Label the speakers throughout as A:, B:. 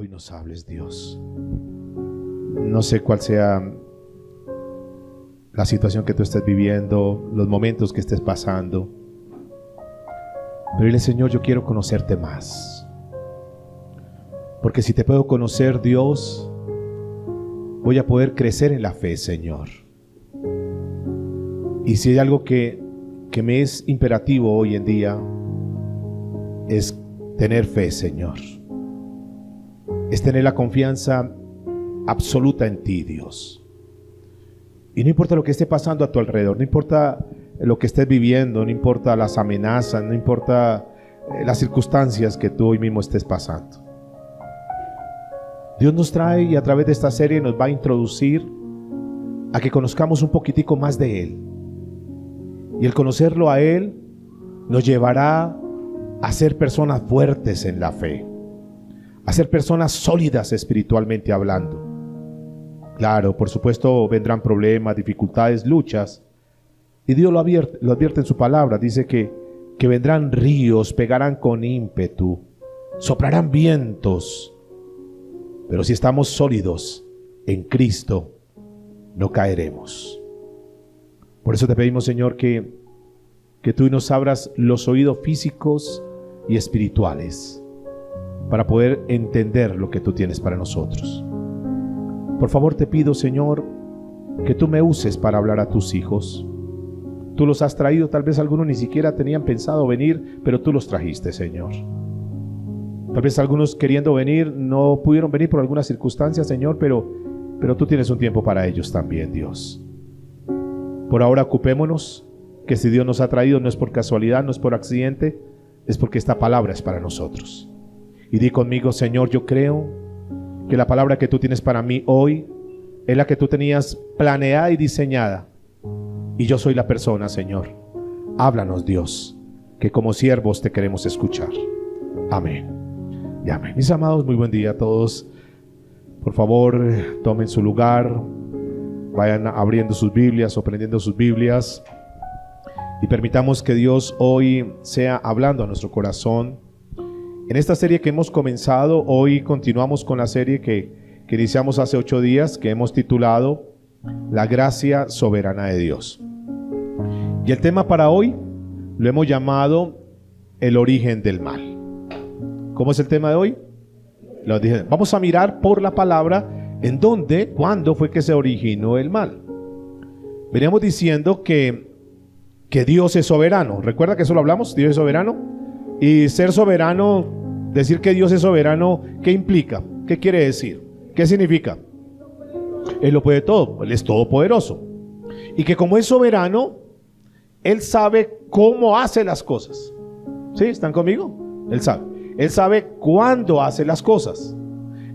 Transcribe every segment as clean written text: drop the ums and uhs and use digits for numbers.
A: Hoy nos hables, Dios. No sé cuál sea la situación que tú estés viviendo, los momentos que estés pasando, pero dile: Señor, yo quiero conocerte más, porque si te puedo conocer, Dios, voy a poder crecer en la fe, Señor. Y si hay algo que me es imperativo hoy en día, es tener fe, Señor. Es tener la confianza absoluta en ti, Dios. Y no importa lo que esté pasando a tu alrededor, no importa lo que estés viviendo, no importa las amenazas, no importa las circunstancias que tú hoy mismo estés pasando. Dios nos trae, y a través de esta serie nos va a introducir a que conozcamos un poquitico más de Él. Y el conocerlo a Él nos llevará a ser personas fuertes en la fe, a ser personas sólidas espiritualmente hablando. Claro, por supuesto vendrán problemas, dificultades, luchas, y Dios lo advierte en su palabra. Dice que vendrán ríos, pegarán con ímpetu, soplarán vientos, pero si estamos sólidos en Cristo, no caeremos. Por eso te pedimos, Señor, que tú nos abras los oídos físicos y espirituales para poder entender lo que tú tienes para nosotros. Por favor, te pido, Señor, que tú me uses para hablar a tus hijos. Tú los has traído, tal vez algunos ni siquiera tenían pensado venir, pero tú los trajiste, Señor. Tal vez algunos queriendo venir no pudieron venir por alguna circunstancia, Señor, pero tú tienes un tiempo para ellos también, Dios. Por ahora ocupémonos, que si Dios nos ha traído no es por casualidad, no es por accidente, es porque esta palabra es para nosotros. Y di conmigo: Señor, yo creo que la palabra que tú tienes para mí hoy es la que tú tenías planeada y diseñada. Y yo soy la persona, Señor. Háblanos, Dios, que como siervos te queremos escuchar. Amén y amén. Mis amados, muy buen día a todos. Por favor, tomen su lugar, vayan abriendo sus Biblias o prendiendo sus Biblias, y permitamos que Dios hoy sea hablando a nuestro corazón. En esta serie que hemos comenzado, hoy continuamos con la serie que iniciamos hace 8 días, que hemos titulado La gracia soberana de Dios. Y el tema para hoy lo hemos llamado el origen del mal. ¿Cómo es el tema de hoy? Vamos a mirar por la palabra en dónde, cuándo fue que se originó el mal. Veníamos diciendo que Dios es soberano. ¿Recuerda que eso lo hablamos? Dios es soberano. Y ser soberano, decir que Dios es soberano, ¿qué implica? ¿Qué quiere decir? ¿Qué significa? Él lo puede todo, Él es todopoderoso. Y que como es soberano, Él sabe cómo hace las cosas. ¿Sí? ¿Están conmigo? Él sabe. Él sabe cuándo hace las cosas.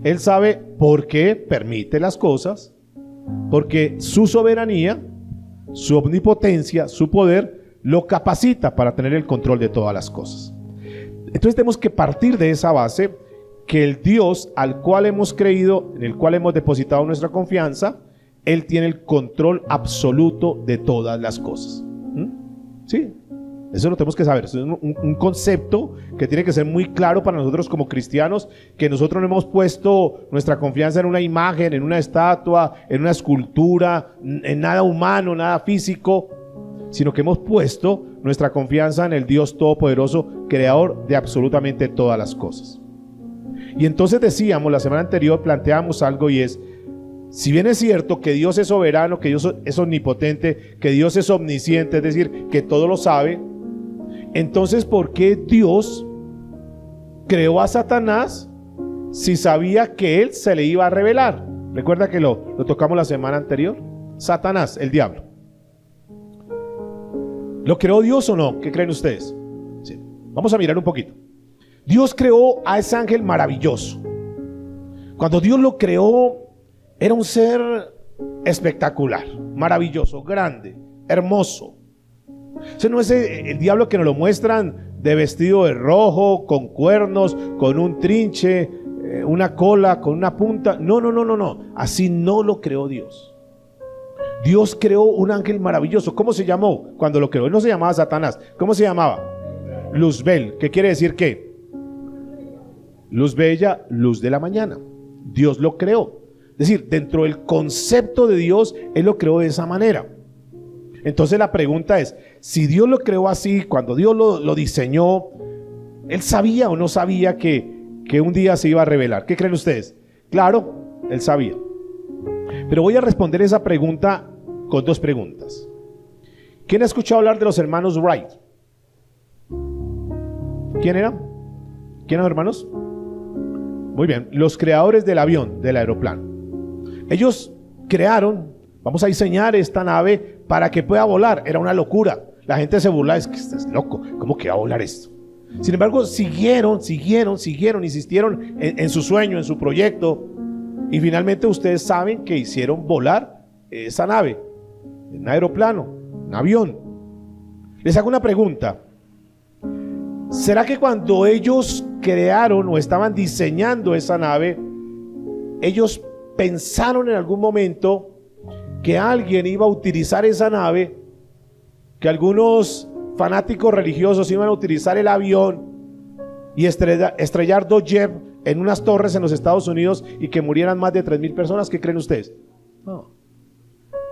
A: Él sabe por qué permite las cosas, porque su soberanía, su omnipotencia, su poder lo capacita para tener el control de todas las cosas. Entonces tenemos que partir de esa base, que el Dios al cual hemos creído, en el cual hemos depositado nuestra confianza, Él tiene el control absoluto de todas las cosas. ¿Sí? Eso lo tenemos que saber. Eso es un concepto que tiene que ser muy claro para nosotros como cristianos, que nosotros no hemos puesto nuestra confianza en una imagen, en una estatua, en una escultura, en nada humano, nada físico, sino que hemos puesto nuestra confianza en el Dios todopoderoso, creador de absolutamente todas las cosas. Y entonces decíamos, la semana anterior planteamos algo, y es: si bien es cierto que Dios es soberano, que Dios es omnipotente, que Dios es omnisciente, es decir, que todo lo sabe, entonces ¿por qué Dios creó a Satanás si sabía que él se le iba a revelar? Recuerda que lo tocamos la semana anterior. Satanás, el diablo, ¿lo creó Dios o no? ¿Qué creen ustedes? Sí. Vamos a mirar un poquito. Dios creó a ese ángel maravilloso. Cuando Dios lo creó, era un ser espectacular, maravilloso, grande, hermoso. Ese no es el diablo que nos lo muestran de vestido de rojo, con cuernos, con un trinche, una cola, con una punta. No. Así no lo creó Dios. Dios creó un ángel maravilloso. ¿Cómo se llamó cuando lo creó? Él no se llamaba Satanás. ¿Cómo se llamaba? Luzbel. ¿Qué quiere decir qué? Luz bella, luz de la mañana. Dios lo creó. Es decir, dentro del concepto de Dios, Él lo creó de esa manera. Entonces la pregunta es, si Dios lo creó así, cuando Dios lo diseñó, ¿Él sabía o no sabía que un día se iba a revelar? ¿Qué creen ustedes? Claro, Él sabía. Pero voy a responder esa pregunta con dos preguntas. ¿Quién ha escuchado hablar de los hermanos Wright? ¿Quién eran? ¿Quién eran los hermanos? Muy bien, los creadores del avión, del aeroplano. Ellos crearon, vamos a diseñar esta nave para que pueda volar. Era una locura. La gente se burlaba, es que estás loco, ¿cómo que va a volar esto? Sin embargo, siguieron, insistieron en su sueño, en su proyecto. Y finalmente ustedes saben que hicieron volar esa nave, un aeroplano, un avión. Les hago una pregunta. ¿Será que cuando ellos crearon o estaban diseñando esa nave, ellos pensaron en algún momento que alguien iba a utilizar esa nave, que algunos fanáticos religiosos iban a utilizar el avión y estrellar dos jets en unas torres en los Estados Unidos y que murieran más de 3,000 personas? ¿Qué creen ustedes? No.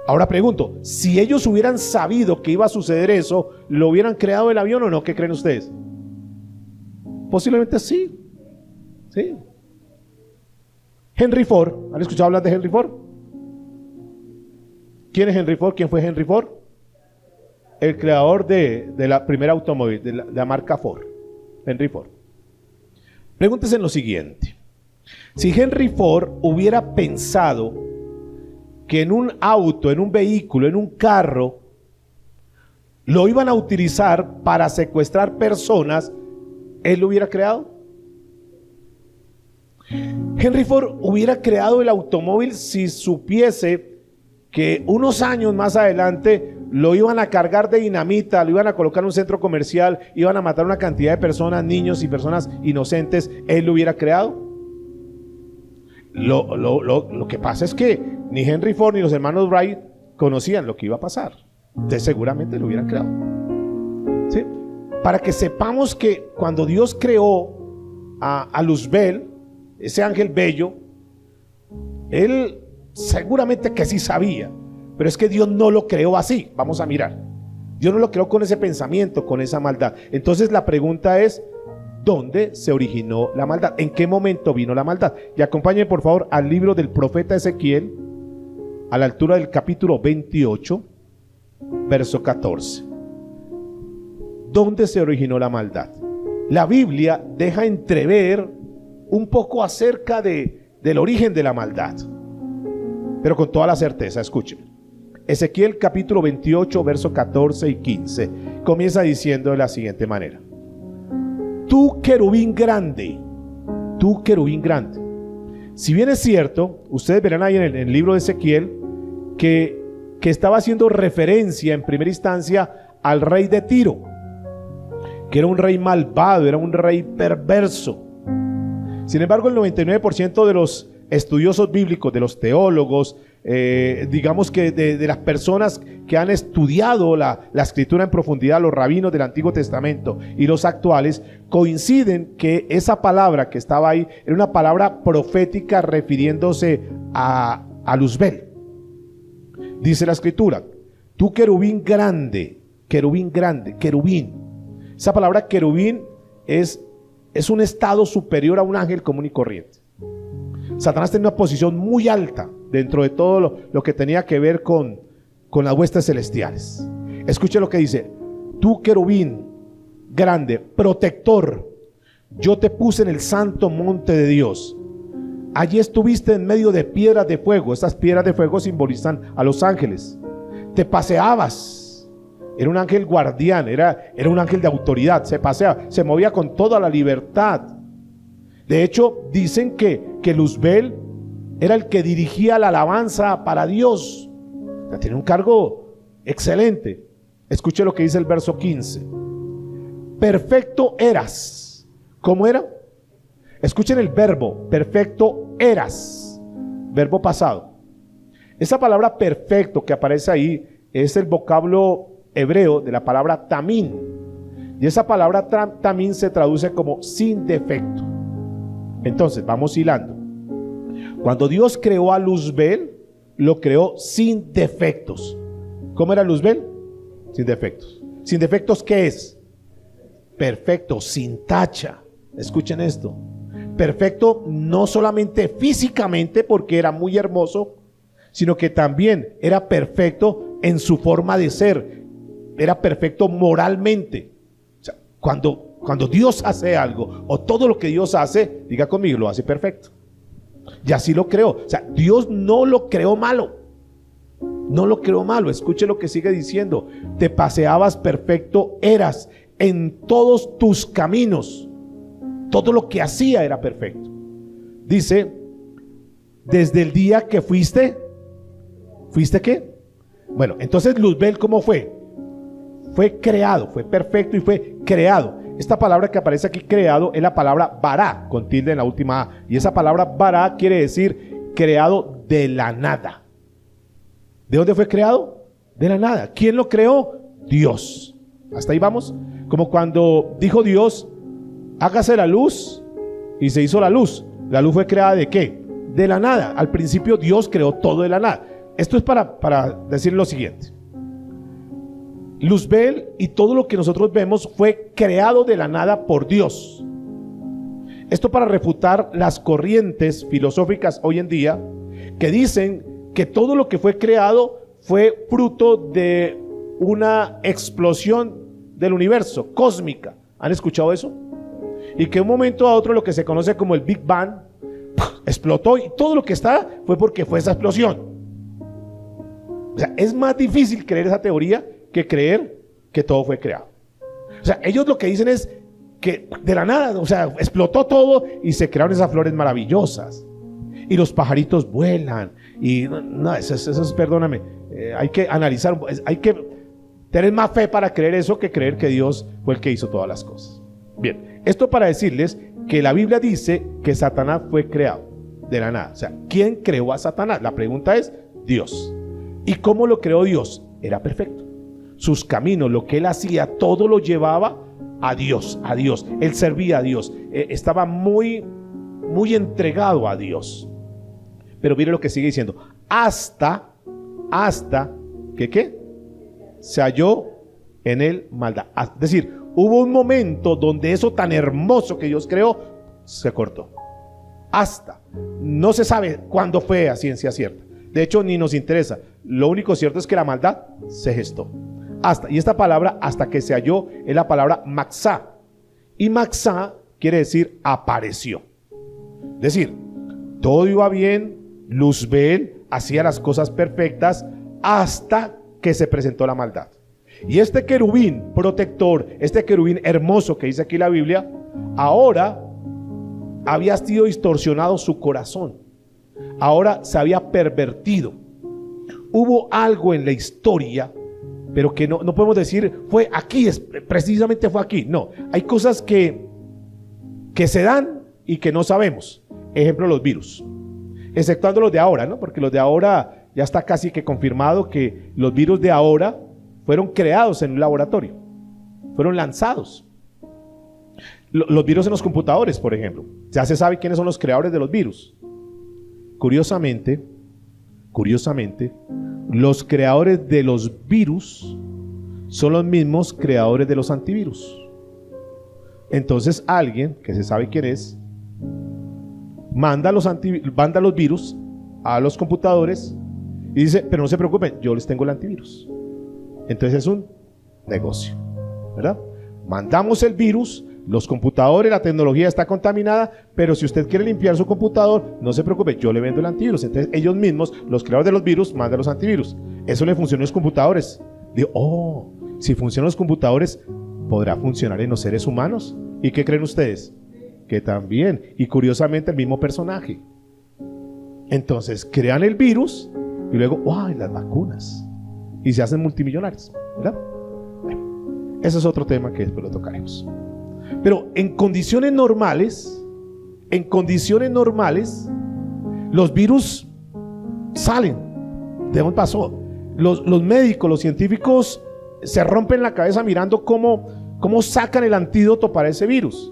A: Ahora pregunto, si ellos hubieran sabido que iba a suceder eso, ¿lo hubieran creado el avión o no? ¿Qué creen ustedes? Posiblemente sí. Sí. Henry Ford, ¿han escuchado hablar de Henry Ford? ¿Quién es Henry Ford? ¿Quién fue Henry Ford? El creador de la primera automóvil, de la marca Ford. Henry Ford. Pregúntese en lo siguiente. Si Henry Ford hubiera pensado que en un auto, en un vehículo, en un carro, lo iban a utilizar para secuestrar personas, ¿él lo hubiera creado? Henry Ford hubiera creado el automóvil si supiese que unos años más adelante lo iban a cargar de dinamita, lo iban a colocar en un centro comercial, iban a matar una cantidad de personas, niños y personas inocentes. ¿Él lo hubiera creado? Lo que pasa es que ni Henry Ford ni los hermanos Wright conocían lo que iba a pasar. Entonces seguramente lo hubieran creado. ¿Sí? Para que sepamos que cuando Dios creó a Luzbel, ese ángel bello, Él seguramente que sí sabía, pero es que Dios no lo creó así. Vamos a mirar. Dios no lo creó con ese pensamiento, con esa maldad. Entonces la pregunta es, ¿dónde se originó la maldad? ¿En qué momento vino la maldad? Y acompáñenme por favor al libro del profeta Ezequiel, a la altura del capítulo 28, verso 14. ¿Dónde se originó la maldad? La Biblia deja entrever un poco acerca del origen de la maldad, pero con toda la certeza. Escuchen. Ezequiel capítulo 28, verso 14 y 15 comienza diciendo de la siguiente manera: tú querubín grande, si bien es cierto, ustedes verán ahí en el libro de Ezequiel que estaba haciendo referencia en primera instancia al rey de Tiro, que era un rey malvado, era un rey perverso. Sin embargo, el 99% de los estudiosos bíblicos, de los teólogos, digamos que de las personas que han estudiado la escritura en profundidad, los rabinos del Antiguo Testamento y los actuales, coinciden que esa palabra que estaba ahí era una palabra profética refiriéndose a Luzbel. Dice la escritura: tú querubín grande. Esa palabra querubín es un estado superior a un ángel común y corriente. Satanás tenía una posición muy alta dentro de todo lo que tenía que ver con las huestes celestiales. Escuche lo que dice: tú querubín grande, protector, yo te puse en el santo monte de Dios. Allí estuviste en medio de piedras de fuego. Estas piedras de fuego simbolizan a los ángeles. Te paseabas. Era un ángel guardián, era un ángel de autoridad. Se paseaba, se movía con toda la libertad. De hecho, dicen que Luzbel era el que dirigía la alabanza para Dios. O sea, tiene un cargo excelente. Escuche lo que dice el verso 15. Perfecto eras. ¿Cómo era? Escuchen el verbo, perfecto eras. Verbo pasado. Esa palabra perfecto que aparece ahí es el vocablo hebreo de la palabra tamín. Y esa palabra tamín se traduce como sin defecto. Entonces, vamos hilando. Cuando Dios creó a Luzbel, lo creó sin defectos. ¿Cómo era Luzbel? Sin defectos. ¿Sin defectos qué es? Perfecto, sin tacha. Escuchen esto. Perfecto no solamente físicamente porque era muy hermoso, sino que también era perfecto en su forma de ser. Era perfecto moralmente. O sea, cuando Dios hace algo, o todo lo que Dios hace, diga conmigo, lo hace perfecto. Y así lo creó. O sea, Dios no lo creó malo. No lo creó malo. Escuche lo que sigue diciendo. Te paseabas perfecto, eras en todos tus caminos. Todo lo que hacía era perfecto. Dice, desde el día que fuiste ¿qué? Bueno, entonces Luzbel, ¿cómo fue? Fue creado, fue perfecto y fue creado. Esta palabra que aparece aquí, creado, es la palabra bará, con tilde en la última A. Y esa palabra bará quiere decir creado de la nada. ¿De dónde fue creado? De la nada. ¿Quién lo creó? Dios. Hasta ahí vamos. Como cuando dijo Dios, hágase la luz, y se hizo la luz. La luz fue creada ¿de qué? De la nada. Al principio Dios creó todo de la nada. Esto es para decir lo siguiente. Luzbel y todo lo que nosotros vemos fue creado de la nada por Dios. Esto para refutar las corrientes filosóficas hoy en día que dicen que todo lo que fue creado fue fruto de una explosión del universo, cósmica. ¿Han escuchado eso? Y que de un momento a otro lo que se conoce como el Big Bang explotó y todo lo que está fue porque fue esa explosión. O sea, es más difícil creer esa teoría que creer que todo fue creado. O sea, ellos lo que dicen es que de la nada, o sea, explotó todo y se crearon esas flores maravillosas. Y los pajaritos vuelan. Y no, eso es perdóname, hay que analizar, hay que tener más fe para creer eso que creer que Dios fue el que hizo todas las cosas. Bien, esto para decirles que la Biblia dice que Satanás fue creado de la nada. O sea, ¿quién creó a Satanás? La pregunta es Dios. ¿Y cómo lo creó Dios? Era perfecto. Sus caminos, lo que él hacía, todo lo llevaba a Dios, a Dios. Él servía a Dios. Estaba muy entregado a Dios. Pero mire lo que sigue diciendo. Hasta que ¿qué? Se halló en él maldad. Es decir, hubo un momento donde eso tan hermoso que Dios creó se cortó. Hasta. No se sabe cuándo fue a ciencia cierta. De hecho, ni nos interesa. Lo único cierto es que la maldad se gestó. Hasta. Y esta palabra, hasta que se halló, es la palabra maxá. Y maxá quiere decir apareció. Es decir, todo iba bien, Luzbel hacía las cosas perfectas hasta que se presentó la maldad. Y este querubín protector, este querubín hermoso que dice aquí la Biblia, ahora había sido distorsionado su corazón. Ahora se había pervertido. Hubo algo en la historia, pero que no podemos decir fue aquí, precisamente fue aquí. No, hay cosas que se dan y que no sabemos. Ejemplo, los virus, exceptuando los de ahora, ¿no? Porque los de ahora ya está casi que confirmado que los virus de ahora fueron creados en un laboratorio, fueron lanzados. Los virus en los computadores, por ejemplo, ya se sabe quiénes son los creadores de los virus. Curiosamente, los creadores de los virus son los mismos creadores de los antivirus. Entonces alguien, que se sabe quién es, manda los virus a los computadores y dice, pero no se preocupen, yo les tengo el antivirus. Entonces es un negocio, ¿verdad? Mandamos el virus, los computadores, la tecnología está contaminada, pero si usted quiere limpiar su computador, no se preocupe, yo le vendo el antivirus. Entonces ellos mismos, los creadores de los virus, mandan los antivirus. Eso le funciona a los computadores. Digo, si funcionan los computadores, ¿podrá funcionar en los seres humanos? ¿Y qué creen ustedes? Que también, y curiosamente el mismo personaje. Entonces crean el virus y luego, ¡ay, las vacunas! Y se hacen multimillonarios, ¿verdad? Bueno, ese es otro tema que después lo tocaremos. Pero en condiciones normales, los virus salen. ¿De dónde pasó? Los médicos, los científicos se rompen la cabeza mirando cómo sacan el antídoto para ese virus.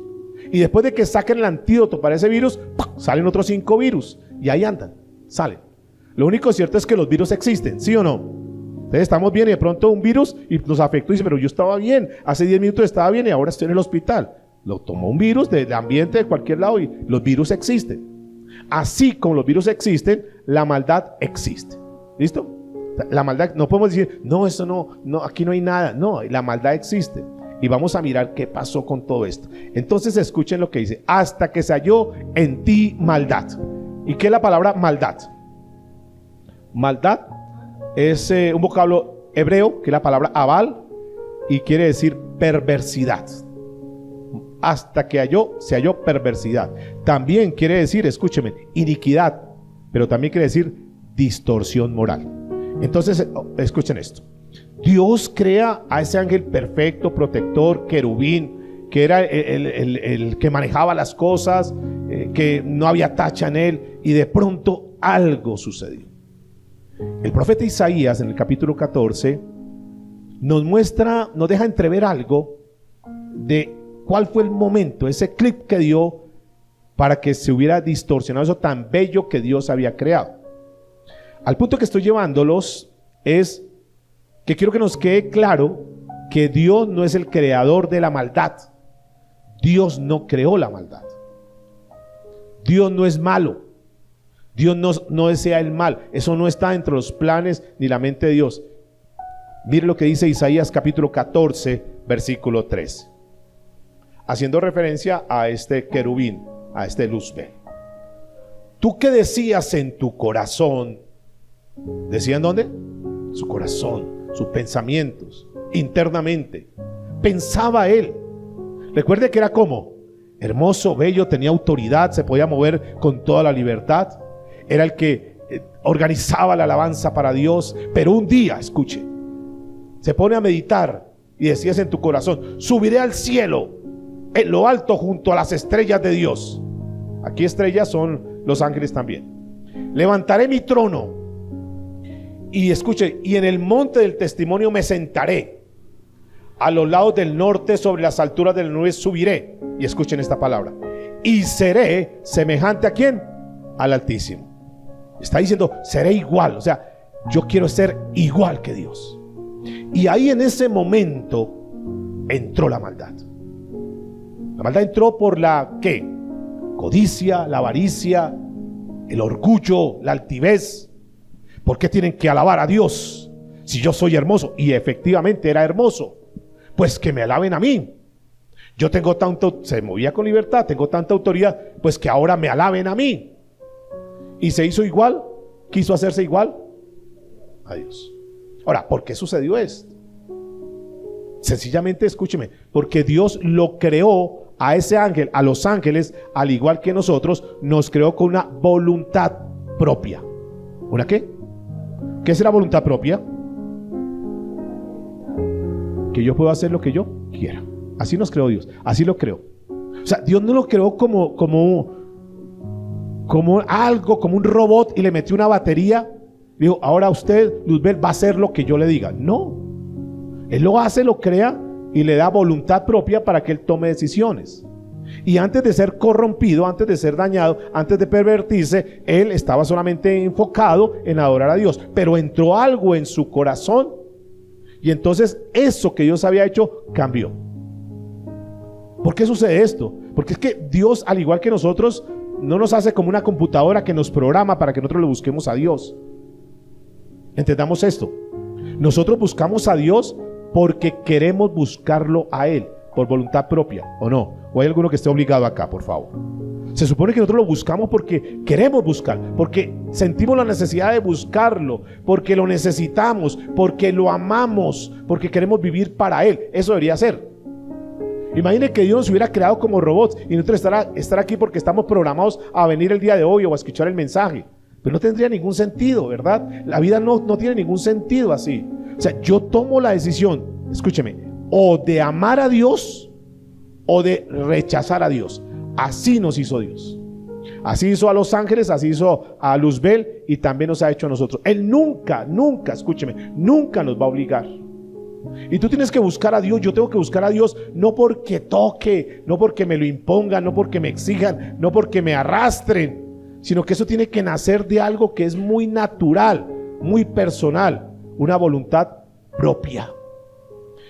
A: Y después de que saquen el antídoto para ese virus, ¡pum!, salen otros 5 virus. Y ahí andan, salen. Lo único cierto es que los virus existen, ¿sí o no? Entonces estamos bien y de pronto un virus y nos afectó y dice, pero yo estaba bien, hace 10 minutos estaba bien y ahora estoy en el hospital. Lo tomó un virus del ambiente de cualquier lado y los virus existen. Así como los virus existen, la maldad existe. ¿Listo? La maldad, no podemos decir, no, eso no, aquí no hay nada. No, la maldad existe. Y vamos a mirar qué pasó con todo esto. Entonces escuchen lo que dice, hasta que se halló en ti maldad. ¿Y qué es la palabra maldad? Maldad es un vocablo hebreo, que es la palabra abal, y quiere decir perversidad. Hasta que se halló perversidad. También quiere decir, escúcheme, iniquidad, pero también quiere decir distorsión moral. Entonces, escuchen esto. Dios crea a ese ángel perfecto, protector, querubín, que era el que manejaba las cosas, que no había tacha en él, y de pronto algo sucedió. El profeta Isaías en el capítulo 14 nos deja entrever algo de cuál fue el momento, ese clip que dio para que se hubiera distorsionado eso tan bello que Dios había creado. Al punto que estoy llevándolos es que quiero que nos quede claro que Dios no es el creador de la maldad. Dios no creó la maldad. Dios no es malo. Dios no desea el mal. Eso no está entre los planes ni la mente de Dios. Mire lo que dice Isaías capítulo 14, versículo 3. Haciendo referencia a este querubín, a este Luzbel. ¿Tú qué decías en tu corazón? ¿Decía en dónde? Su corazón, sus pensamientos, internamente. Pensaba él. Recuerde que era como hermoso, bello, tenía autoridad, se podía mover con toda la libertad. Era el que organizaba la alabanza para Dios. Pero un día, escuche, se pone a meditar y decías en tu corazón, subiré al cielo, en lo alto junto a las estrellas de Dios. Aquí estrellas son los ángeles también. Levantaré mi trono y escuche, y en el monte del testimonio me sentaré. A los lados del norte, sobre las alturas de las nubes subiré. Y escuchen esta palabra. Y seré semejante ¿a quién? Al Altísimo. Está diciendo, seré igual. O sea, yo quiero ser igual que Dios. Y ahí en ese momento entró la maldad. La maldad entró por la ¿qué? Codicia, la avaricia, el orgullo, la altivez. ¿Por qué tienen que alabar a Dios si yo soy hermoso? Y efectivamente era hermoso. Pues que me alaben a mí. Yo tengo tanto, se movía con libertad, tengo tanta autoridad, pues que ahora me alaben a mí. Y se hizo igual, quiso hacerse igual a Dios. Ahora, ¿por qué sucedió esto? Sencillamente, escúcheme, porque Dios lo creó a ese ángel, a los ángeles, al igual que nosotros, nos creó con una voluntad propia. ¿Una qué? ¿Qué es la voluntad propia? Que yo puedo hacer lo que yo quiera. Así nos creó Dios, así lo creó. O sea, Dios no lo creó como algo, como un robot y le metió una batería. Dijo, ahora usted, Luzbel, va a hacer lo que yo le diga. No, Él lo hace, lo crea y le da voluntad propia para que Él tome decisiones. Y antes de ser corrompido, antes de ser dañado, antes de pervertirse, Él estaba solamente enfocado en adorar a Dios. Pero entró algo en su corazón y entonces eso que Dios había hecho cambió. ¿Por qué sucede esto? Porque es que Dios, al igual que nosotros, no nos hace como una computadora que nos programa para que nosotros le busquemos a Dios. Entendamos esto. Nosotros buscamos a Dios porque queremos buscarlo a Él, por voluntad propia, ¿o no? ¿O hay alguno que esté obligado acá, por favor? Se supone que nosotros lo buscamos porque queremos buscar, porque sentimos la necesidad de buscarlo, porque lo necesitamos, porque lo amamos, porque queremos vivir para Él. Eso debería ser. Imagine que Dios nos hubiera creado como robots y nosotros estar aquí porque estamos programados a venir el día de hoy o a escuchar el mensaje. Pero no tendría ningún sentido, ¿verdad? La vida no tiene ningún sentido así. O sea, yo tomo la decisión, escúcheme, o de amar a Dios o de rechazar a Dios. Así nos hizo Dios. Así hizo a los ángeles, así hizo a Luzbel y también nos ha hecho a nosotros. Él nunca, escúcheme, nunca nos va a obligar. Y tú tienes que buscar a Dios. Yo tengo que buscar a Dios no porque toque, no porque me lo impongan, no porque me exijan, no porque me arrastren, sino que eso tiene que nacer de algo que es muy natural, muy personal, una voluntad propia.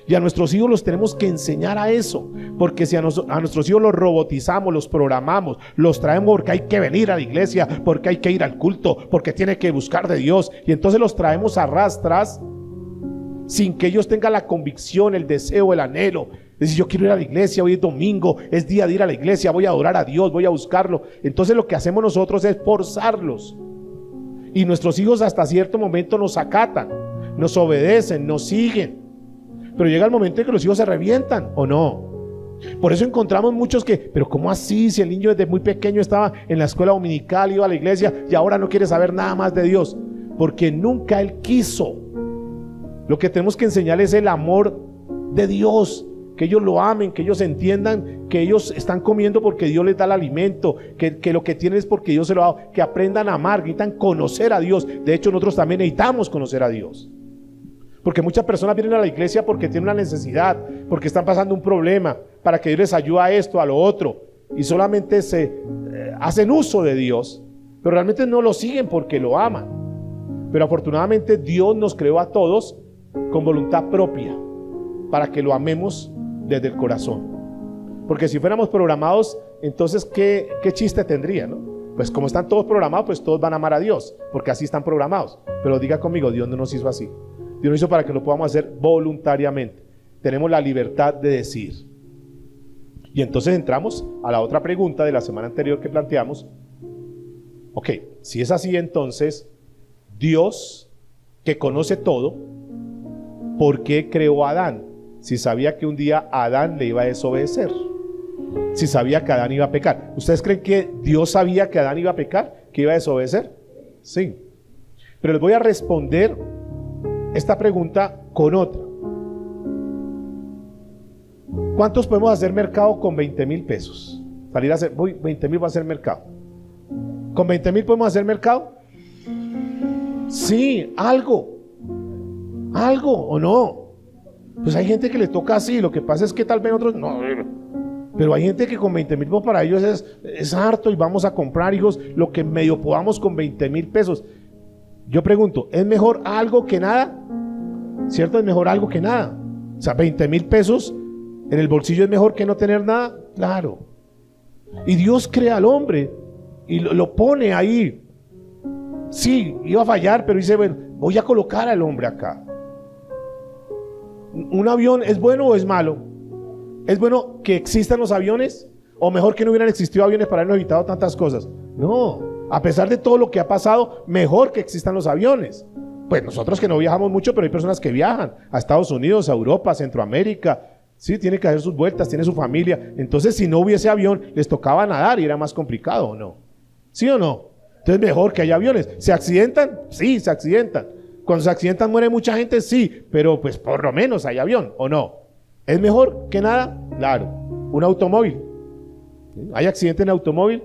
A: Y a nuestros hijos los tenemos que enseñar a eso, porque si a nuestros hijos los robotizamos, los programamos, los traemos porque hay que venir a la iglesia, porque hay que ir al culto, porque tiene que buscar de Dios, y entonces los traemos a rastras sin que ellos tengan la convicción, el deseo, el anhelo. Es decir, yo quiero ir a la iglesia, hoy es domingo, es día de ir a la iglesia, voy a adorar a Dios, voy a buscarlo. Entonces lo que hacemos nosotros es forzarlos, y nuestros hijos hasta cierto momento nos acatan, nos obedecen, nos siguen. Pero llega el momento en que los hijos se revientan, ¿o no? Por eso encontramos muchos que, pero ¿cómo así? Si el niño desde muy pequeño estaba en la escuela dominical, iba a la iglesia y ahora no quiere saber nada más de Dios. Porque nunca él quiso. Lo que tenemos que enseñarles es el amor de Dios. Que ellos lo amen, que ellos entiendan que ellos están comiendo porque Dios les da el alimento, que lo que tienen es porque Dios se lo ha dado. Que aprendan a amar, necesitan conocer a Dios. De hecho, nosotros también necesitamos conocer a Dios. Porque muchas personas vienen a la iglesia porque tienen una necesidad, porque están pasando un problema, para que Dios les ayude a esto, a lo otro, y solamente se hacen uso de Dios, pero realmente no lo siguen porque lo aman. Pero afortunadamente Dios nos creó a todos con voluntad propia, para que lo amemos desde el corazón. Porque si fuéramos programados, entonces ¿qué chiste tendría, no? Pues como están todos programados, pues todos van a amar a Dios, porque así están programados. Pero diga conmigo, Dios no nos hizo así. Dios nos hizo para que lo podamos hacer voluntariamente. Tenemos la libertad de decir. Y entonces entramos a la otra pregunta de la semana anterior que planteamos. Ok, si es así, entonces Dios, que conoce todo, ¿por qué creó a Adán? Si sabía que un día a Adán le iba a desobedecer, si sabía que Adán iba a pecar. ¿Ustedes creen que Dios sabía que Adán iba a pecar, que iba a desobedecer? Sí. Pero les voy a responder esta pregunta con otra. ¿Cuántos podemos hacer mercado con 20,000 pesos? Salir a hacer, 20,000 va a hacer mercado. ¿Con 20,000 podemos hacer mercado? Sí, algo o no. Pues hay gente que le toca así, lo que pasa es que tal vez otros no. Pero hay gente que con 20,000 para ellos es harto y vamos a comprar, hijos, lo que medio podamos con 20,000 pesos. Yo pregunto, ¿es mejor algo que nada? ¿Cierto? Es mejor algo que nada. O sea, 20,000 pesos en el bolsillo es mejor que no tener nada. Claro. Y Dios crea al hombre y lo pone ahí. Sí, iba a fallar, pero dice, bueno, voy a colocar al hombre acá. ¿Un avión es bueno o es malo? ¿Es bueno que existan los aviones? ¿O mejor que no hubieran existido aviones para habernos evitado tantas cosas? No. A pesar de todo lo que ha pasado, mejor que existan los aviones. Pues nosotros que no viajamos mucho, pero hay personas que viajan a Estados Unidos, a Europa, a Centroamérica. Sí, tiene que hacer sus vueltas, tiene su familia. Entonces, si no hubiese avión, les tocaba nadar y era más complicado, ¿o no? ¿Sí o no? Entonces, mejor que haya aviones. ¿Se accidentan? Sí, se accidentan. Cuando se accidentan muere mucha gente, sí, pero pues por lo menos hay avión, ¿o no? ¿Es mejor que nada? Claro. Un automóvil. ¿Hay accidente en automóvil?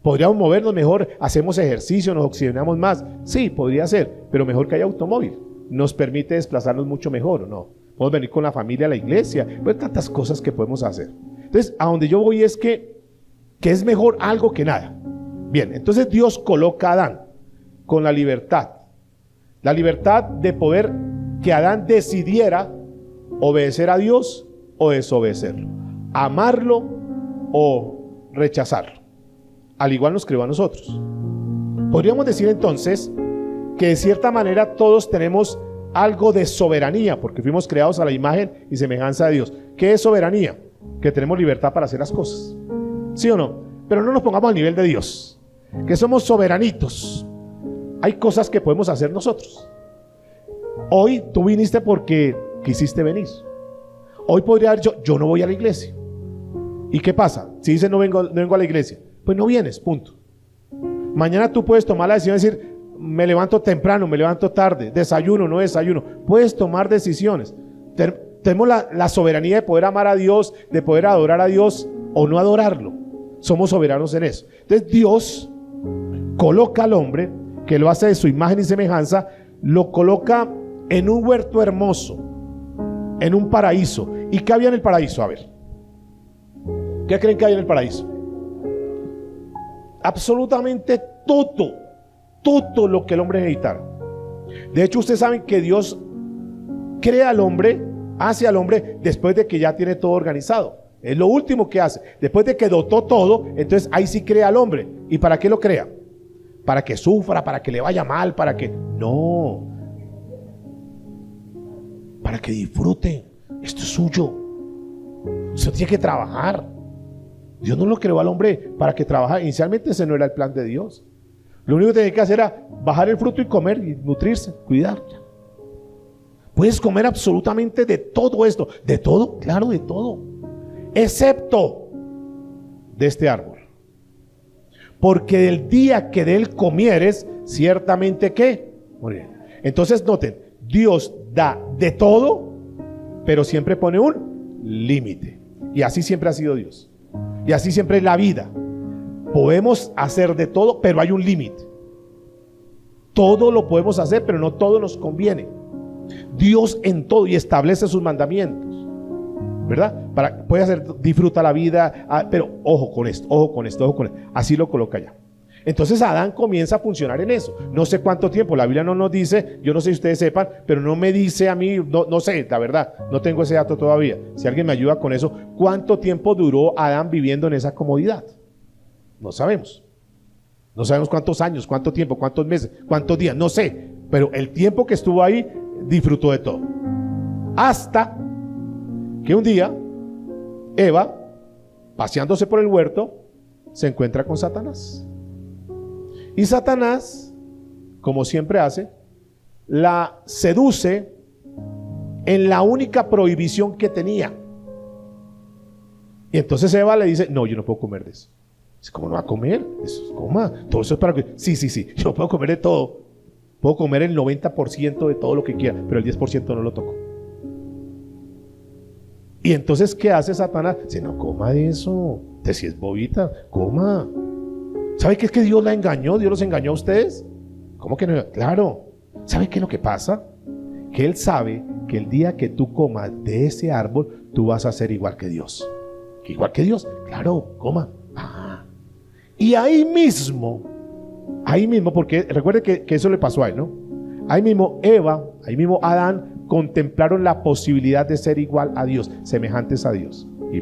A: ¿Podríamos movernos mejor? ¿Hacemos ejercicio? ¿Nos oxigenamos más? Sí, podría ser, pero mejor que haya automóvil. Nos permite desplazarnos mucho mejor, ¿o no? Podemos venir con la familia a la iglesia. Pues tantas cosas que podemos hacer. Entonces, a donde yo voy es que es mejor algo que nada. Bien, entonces Dios coloca a Adán con la libertad. La libertad de poder que Adán decidiera obedecer a Dios o desobedecerlo. Amarlo o rechazarlo. Al igual nos creó a nosotros. Podríamos decir entonces que de cierta manera todos tenemos algo de soberanía, porque fuimos creados a la imagen y semejanza de Dios. ¿Qué es soberanía? Que tenemos libertad para hacer las cosas. ¿Sí o no? Pero no nos pongamos al nivel de Dios, que somos soberanitos. Hay cosas que podemos hacer nosotros. Hoy tú viniste porque quisiste venir. Hoy podría haber yo no voy a la iglesia. ¿Y qué pasa? Si dices no vengo a la iglesia, pues no vienes, punto. Mañana tú puedes tomar la decisión de decir, me levanto temprano, me levanto tarde, desayuno, no desayuno. Puedes tomar decisiones. Tenemos la soberanía de poder amar a Dios, de poder adorar a Dios o no adorarlo. Somos soberanos en eso. Entonces Dios coloca al hombre, que lo hace de su imagen y semejanza, lo coloca en un huerto hermoso, en un paraíso. ¿Y qué había en el paraíso? A ver, ¿qué creen que hay en el paraíso? Absolutamente todo lo que el hombre necesitara. De hecho, ustedes saben que Dios crea al hombre, hace al hombre después de que ya tiene todo organizado. Es lo último que hace. Después de que dotó todo, entonces ahí sí crea al hombre. ¿Y para qué lo crea? Para que sufra, para que le vaya mal, para que... No. Para que disfrute. Esto es suyo. Usted tiene que trabajar. Dios no lo creó al hombre para que trabajara. Inicialmente ese no era el plan de Dios. Lo único que tenía que hacer era bajar el fruto y comer y nutrirse, cuidar. Puedes comer absolutamente de todo esto. ¿De todo? Claro, de todo. Excepto de este árbol. Porque del día que de él comieres, ciertamente ¿qué? Morirás. Entonces noten, Dios da de todo, pero siempre pone un límite. Y así siempre ha sido Dios. Y así siempre es la vida. Podemos hacer de todo, pero hay un límite. Todo lo podemos hacer, pero no todo nos conviene. Dios en todo y establece sus mandamientos, ¿verdad? Puede hacer, disfruta la vida, pero ojo con esto, ojo con esto, ojo con esto. Así lo coloca ya. Entonces Adán comienza a funcionar en eso. No sé cuánto tiempo, la Biblia no nos dice, yo no sé si ustedes sepan, pero no me dice a mí, no sé, la verdad, no tengo ese dato todavía. Si alguien me ayuda con eso, ¿cuánto tiempo duró Adán viviendo en esa comodidad? No sabemos. No sabemos cuántos años, cuánto tiempo, cuántos meses, cuántos días, no sé. Pero el tiempo que estuvo ahí, disfrutó de todo. Hasta que un día, Eva, paseándose por el huerto, se encuentra con Satanás. Y Satanás, como siempre hace, la seduce en la única prohibición que tenía. Y entonces Eva le dice, no, yo no puedo comer de eso. Dice, ¿cómo no va a comer? Eso, coma, todo eso es para que... Sí, yo puedo comer de todo. Puedo comer el 90% de todo lo que quiera, pero el 10% no lo toco. Y entonces, ¿qué hace Satanás? Dice, no coma de eso. Usted si es bobita, coma. ¿Sabe qué es que Dios la engañó? ¿Dios los engañó a ustedes? ¿Cómo que no? Claro. ¿Sabe qué es lo que pasa? Que Él sabe que el día que tú comas de ese árbol, tú vas a ser igual que Dios. ¿Igual que Dios? Claro, coma. Y ahí mismo, porque recuerde que eso le pasó a él, ¿no? Ahí mismo Eva, ahí mismo Adán contemplaron la posibilidad de ser igual a Dios, semejantes a Dios. Y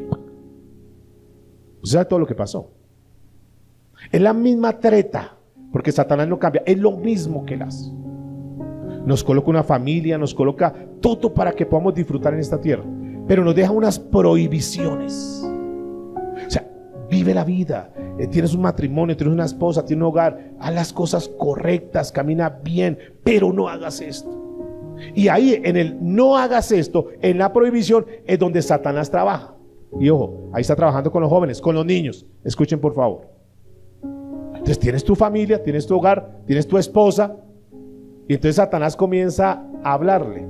A: ¿usted sabe todo lo que pasó? Es la misma treta, porque Satanás no cambia, es lo mismo que él hace. Nos coloca una familia, nos coloca todo para que podamos disfrutar en esta tierra, pero nos deja unas prohibiciones. O sea, vive la vida, tienes un matrimonio, tienes una esposa, tienes un hogar, haz las cosas correctas, camina bien, pero no hagas esto. Y ahí en el no hagas esto, en la prohibición, es donde Satanás trabaja. Y ojo, ahí está trabajando con los jóvenes, con los niños. Escuchen por favor. Entonces tienes tu familia, tienes tu hogar, tienes tu esposa, y entonces Satanás comienza a hablarle.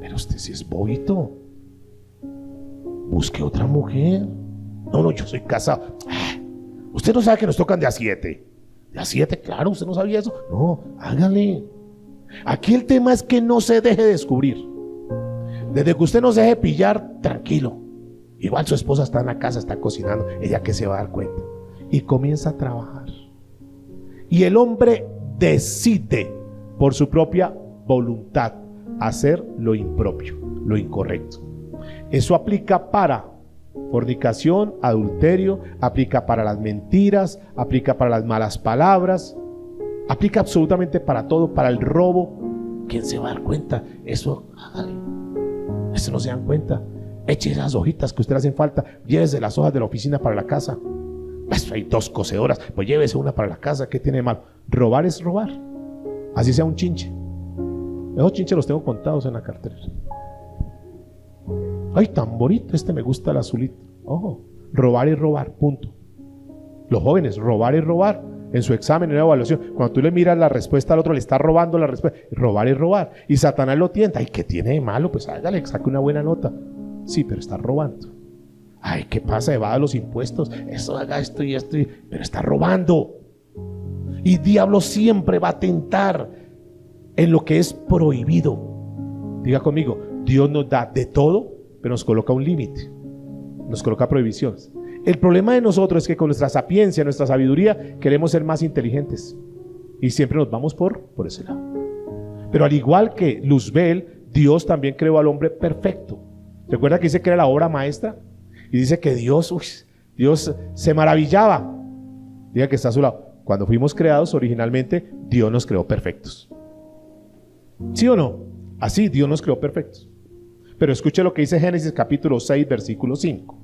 A: Pero usted si es bobito, busque otra mujer. No, yo soy casado. Usted no sabe que nos tocan de a 7. De a 7, claro, usted no sabía eso. No, hágale. Aquí el tema es que no se deje descubrir. Desde que usted no se deje pillar, tranquilo. Igual su esposa está en la casa, está cocinando. Ella que se va a dar cuenta. Y comienza a trabajar. Y el hombre decide por su propia voluntad hacer lo impropio, lo incorrecto. Eso aplica para fornicación, adulterio, aplica para las mentiras, aplica para las malas palabras, aplica absolutamente para todo, para el robo. ¿Quién se va a dar cuenta? Eso, hágale. Eso no se dan cuenta. Eche esas hojitas que a usted le hacen falta, llévese las hojas de la oficina para la casa. Pues hay 2 cocedoras, pues llévese una para la casa. ¿Qué tiene de malo? Robar es robar, así sea un chinche. Esos chinches los tengo contados en la cartera. Ay, tan bonito, me gusta el azulito. Ojo, robar es robar, punto. Los jóvenes, robar es robar. En su examen, en la evaluación, cuando tú le miras la respuesta al otro, le está robando la respuesta. Robar es robar. Y Satanás lo tienta. Ay, ¿qué tiene de malo? Pues hágale, saque una buena nota. Sí, pero está robando. Ay, ¿qué pasa? Evada los impuestos. Eso, haga esto y esto, pero está robando. Y diablo siempre va a tentar en lo que es prohibido. Diga conmigo, Dios nos da de todo, pero nos coloca un límite, nos coloca prohibiciones. El problema de nosotros es que con nuestra sapiencia, nuestra sabiduría, queremos ser más inteligentes y siempre nos vamos por ese lado. Pero al igual que Luzbel, Dios también creó al hombre perfecto. ¿Recuerda que dice que era la obra maestra? Y dice que Dios se maravillaba. Diga que está a su lado. Cuando fuimos creados originalmente, Dios nos creó perfectos. ¿Sí o no? Así Dios nos creó perfectos. Pero escuche lo que dice Génesis capítulo 6, versículo 5.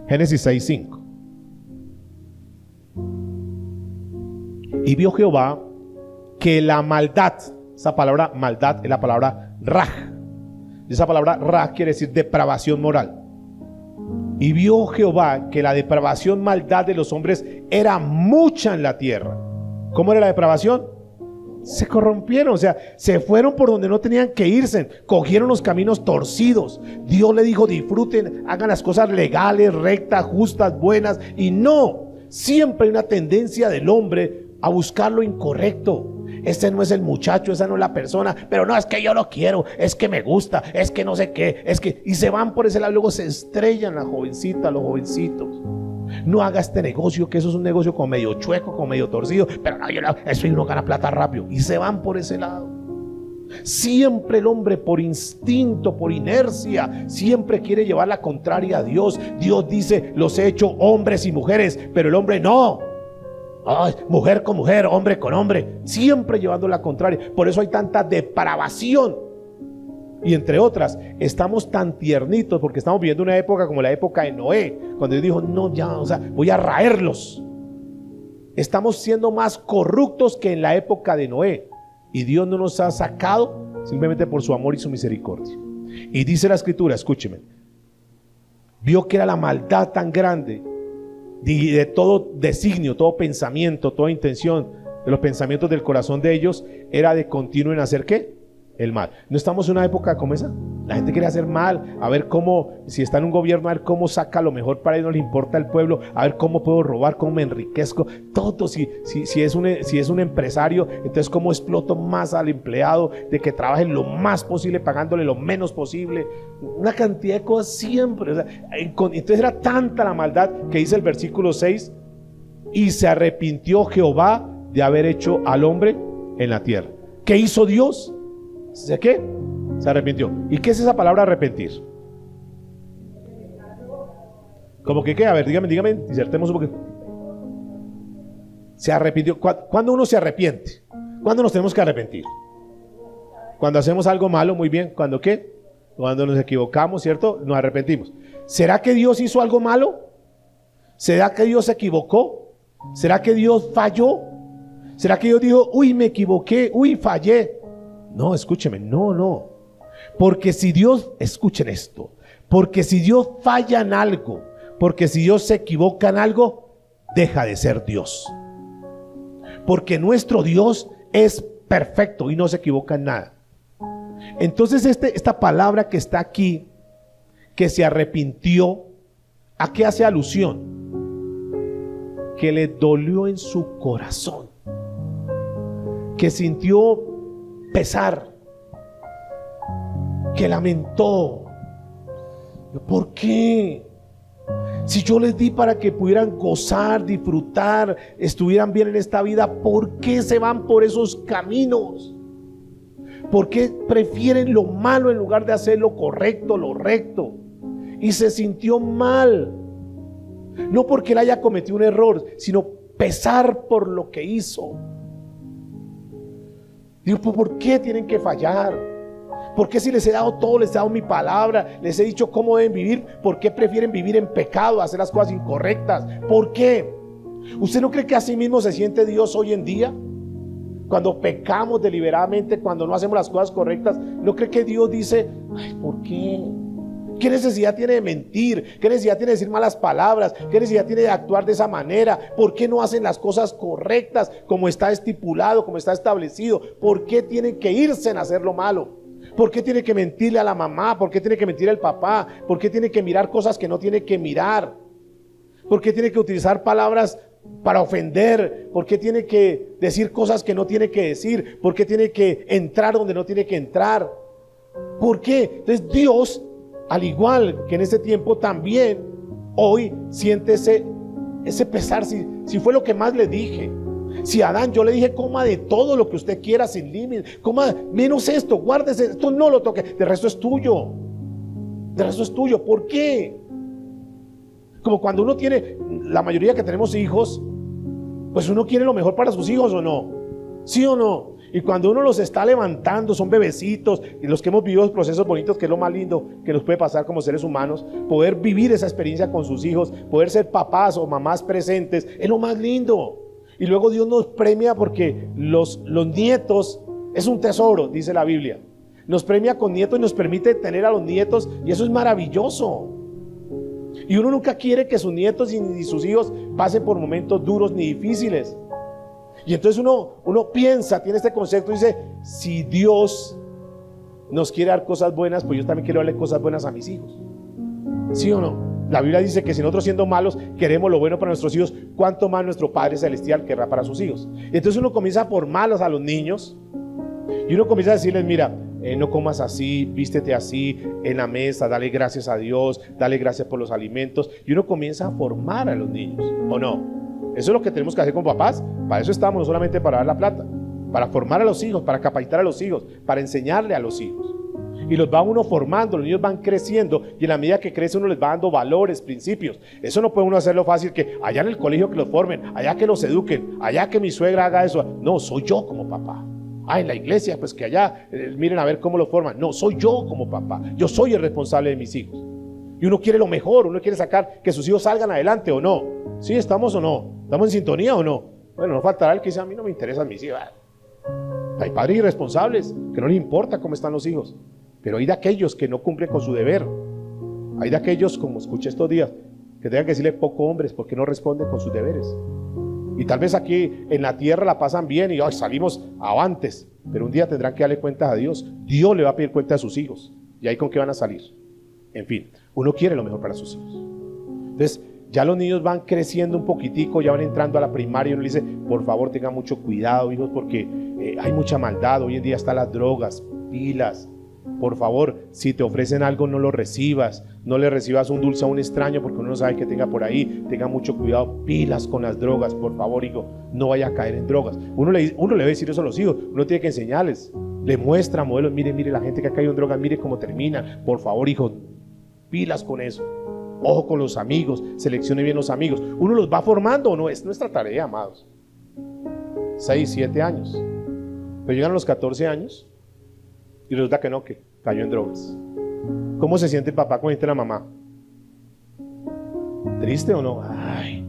A: Génesis 6, 5. Y vio Jehová que la maldad, esa palabra maldad es la palabra raj. Y esa palabra raj quiere decir depravación moral. Y vio Jehová que la depravación, maldad de los hombres era mucha en la tierra. ¿Cómo era la depravación? Se corrompieron, o sea, se fueron por donde no tenían que irse, cogieron los caminos torcidos. Dios le dijo: disfruten, hagan las cosas legales, rectas, justas, buenas. Y no, siempre hay una tendencia del hombre a buscar lo incorrecto. Este no es el muchacho, esa no es la persona, pero no, es que yo lo quiero, es que me gusta, es que no sé qué, es que... Y se van por ese lado, luego se estrellan las jovencitas, los jovencitos. No haga este negocio, que eso es un negocio como medio chueco, como medio torcido, pero no, eso uno gana plata rápido. Y se van por ese lado. Siempre el hombre, por instinto, por inercia, siempre quiere llevar la contraria a Dios. Dios dice: los he hecho hombres y mujeres, pero el hombre no. Ay, mujer con mujer, hombre con hombre, siempre llevando la contraria. Por eso hay tanta depravación. Y entre otras, estamos tan tiernitos porque estamos viviendo una época como la época de Noé, cuando Dios dijo: no, ya, o sea, voy a raerlos. Estamos siendo más corruptos que en la época de Noé. Y Dios no nos ha sacado simplemente por su amor y su misericordia. Y dice la escritura, escúcheme, vio que era la maldad tan grande de todo designio, todo pensamiento, toda intención de los pensamientos del corazón de ellos, era de continuo en hacer ¿qué? El mal. ¿No estamos en una época como esa? La gente quiere hacer mal, a ver cómo, si está en un gobierno, a ver cómo saca lo mejor para él, no le importa el pueblo, a ver cómo puedo robar, cómo me enriquezco, todo. Si es un empresario, entonces cómo exploto más al empleado, de que trabaje lo más posible, pagándole lo menos posible, una cantidad de cosas siempre. O sea, entonces era tanta la maldad que dice el versículo 6: y se arrepintió Jehová de haber hecho al hombre en la tierra. ¿Qué hizo Dios? ¿De qué? Se arrepintió. ¿Y qué es esa palabra arrepentir? ¿Cómo que qué? A ver, dígame, disertemos un poquito. Se arrepintió. ¿Cuándo uno se arrepiente? ¿Cuándo nos tenemos que arrepentir? Cuando hacemos algo malo, muy bien. ¿Cuándo qué? Cuando nos equivocamos, ¿cierto? Nos arrepentimos. ¿Será que Dios hizo algo malo? ¿Será que Dios se equivocó? ¿Será que Dios falló? ¿Será que Dios dijo: uy, me equivoqué, uy, fallé? No, escúcheme, no. Porque si Dios, escuchen esto, porque si Dios falla en algo, porque si Dios se equivoca en algo, deja de ser Dios. Porque nuestro Dios es perfecto y no se equivoca en nada. Entonces esta palabra que está aquí, que se arrepintió, ¿a qué hace alusión? Que le dolió en su corazón, que sintió pesar, que lamentó. ¿Por qué? Si yo les di para que pudieran gozar, disfrutar, estuvieran bien en esta vida, ¿por qué se van por esos caminos? ¿Por qué prefieren lo malo en lugar de hacer lo correcto, lo recto? Y se sintió mal, no porque él haya cometido un error, sino pesar por lo que hizo. Digo, ¿por qué tienen que fallar? ¿Por qué si les he dado todo, les he dado mi palabra, les he dicho cómo deben vivir? ¿Por qué prefieren vivir en pecado, hacer las cosas incorrectas? ¿Por qué? ¿Usted no cree que así mismo se siente Dios hoy en día? Cuando pecamos deliberadamente, cuando no hacemos las cosas correctas, ¿no cree que Dios dice: ay, ¿por qué? ¿Qué necesidad tiene de mentir? ¿Qué necesidad tiene de decir malas palabras? ¿Qué necesidad tiene de actuar de esa manera? ¿Por qué no hacen las cosas correctas como está estipulado, como está establecido? ¿Por qué tienen que irse en hacer lo malo? ¿Por qué tiene que mentirle a la mamá? ¿Por qué tiene que mentir al papá? ¿Por qué tiene que mirar cosas que no tiene que mirar? ¿Por qué tiene que utilizar palabras para ofender? ¿Por qué tiene que decir cosas que no tiene que decir? ¿Por qué tiene que entrar donde no tiene que entrar? ¿Por qué? Entonces Dios, al igual que en ese tiempo, también hoy siente ese pesar. Si fue lo que más le dije. Si a Adán yo le dije, coma de todo lo que usted quiera sin límite, coma menos esto, guárdese, esto no lo toque, de resto es tuyo. De resto es tuyo. ¿Por qué? Como cuando uno tiene, la mayoría que tenemos hijos, pues uno quiere lo mejor para sus hijos, ¿o no? ¿Sí o no? Y cuando uno los está levantando, son bebecitos, y los que hemos vivido procesos bonitos, que es lo más lindo que nos puede pasar como seres humanos, poder vivir esa experiencia con sus hijos, poder ser papás o mamás presentes, es lo más lindo. Y luego Dios nos premia porque los nietos es un tesoro, dice la Biblia. Nos premia con nietos y nos permite tener a los nietos, y eso es maravilloso. Y uno nunca quiere que sus nietos y sus hijos pasen por momentos duros ni difíciles. Y entonces uno piensa, tiene este concepto y dice, si Dios nos quiere dar cosas buenas, pues yo también quiero darle cosas buenas a mis hijos. ¿Sí o no? La Biblia dice que si nosotros, siendo malos, queremos lo bueno para nuestros hijos, ¿cuánto más nuestro Padre Celestial querrá para sus hijos? Y entonces uno comienza a formarlos a los niños, y uno comienza a decirles, mira, no comas así, vístete así en la mesa, dale gracias a Dios, dale gracias por los alimentos. Y uno comienza a formar a los niños, ¿o no? Eso es lo que tenemos que hacer con papás. Para eso estamos, no solamente para dar la plata, para formar a los hijos, para capacitar a los hijos, para enseñarle a los hijos. Y los va uno formando, los niños van creciendo, y en la medida que crece uno les va dando valores, principios. Eso no puede uno hacerlo fácil, que allá en el colegio que los formen, allá que los eduquen, allá que mi suegra haga eso. No, soy yo como papá. En la iglesia, pues que allá miren a ver cómo lo forman. No, soy yo como papá. Yo soy el responsable de mis hijos. Y uno quiere lo mejor, uno quiere sacar que sus hijos salgan adelante, ¿o no? ¿Sí estamos o no? ¿Estamos en sintonía o no? Bueno, no faltará el que dice, a mí no me interesan mis hijos. Hay padres irresponsables que no les importa cómo están los hijos. Pero hay de aquellos que no cumplen con su deber. Hay de aquellos, como escuché estos días, que tengan que decirle poco hombres porque no responden con sus deberes. Y tal vez aquí en la tierra la pasan bien y salimos avantes, pero un día tendrán que darle cuentas a Dios. Dios le va a pedir cuenta a sus hijos. ¿Y ahí con qué van a salir? En fin, uno quiere lo mejor para sus hijos. Entonces, ya los niños van creciendo un poquitico, ya van entrando a la primaria, y uno le dice, por favor tengan mucho cuidado, hijos, porque hay mucha maldad. Hoy en día están las drogas, pilas. Por favor, si te ofrecen algo, no lo recibas. No le recibas un dulce a un extraño, porque uno no sabe que tenga por ahí. Tenga mucho cuidado, pilas con las drogas. Por favor, hijo, no vaya a caer en drogas. Uno le debe decir eso a los hijos. Uno tiene que enseñarles. Le muestra modelos. Mire la gente que ha caído en drogas, mire cómo termina. Por favor, hijo, pilas con eso. Ojo con los amigos, seleccione bien los amigos. Uno los va formando, ¿o no? Es nuestra tarea, amados. 6, 7 años. Pero llegan a los 14 años y resulta que no, que cayó en drogas. ¿Cómo se siente el papá cuando siente la mamá? ¿Triste o no? Ay,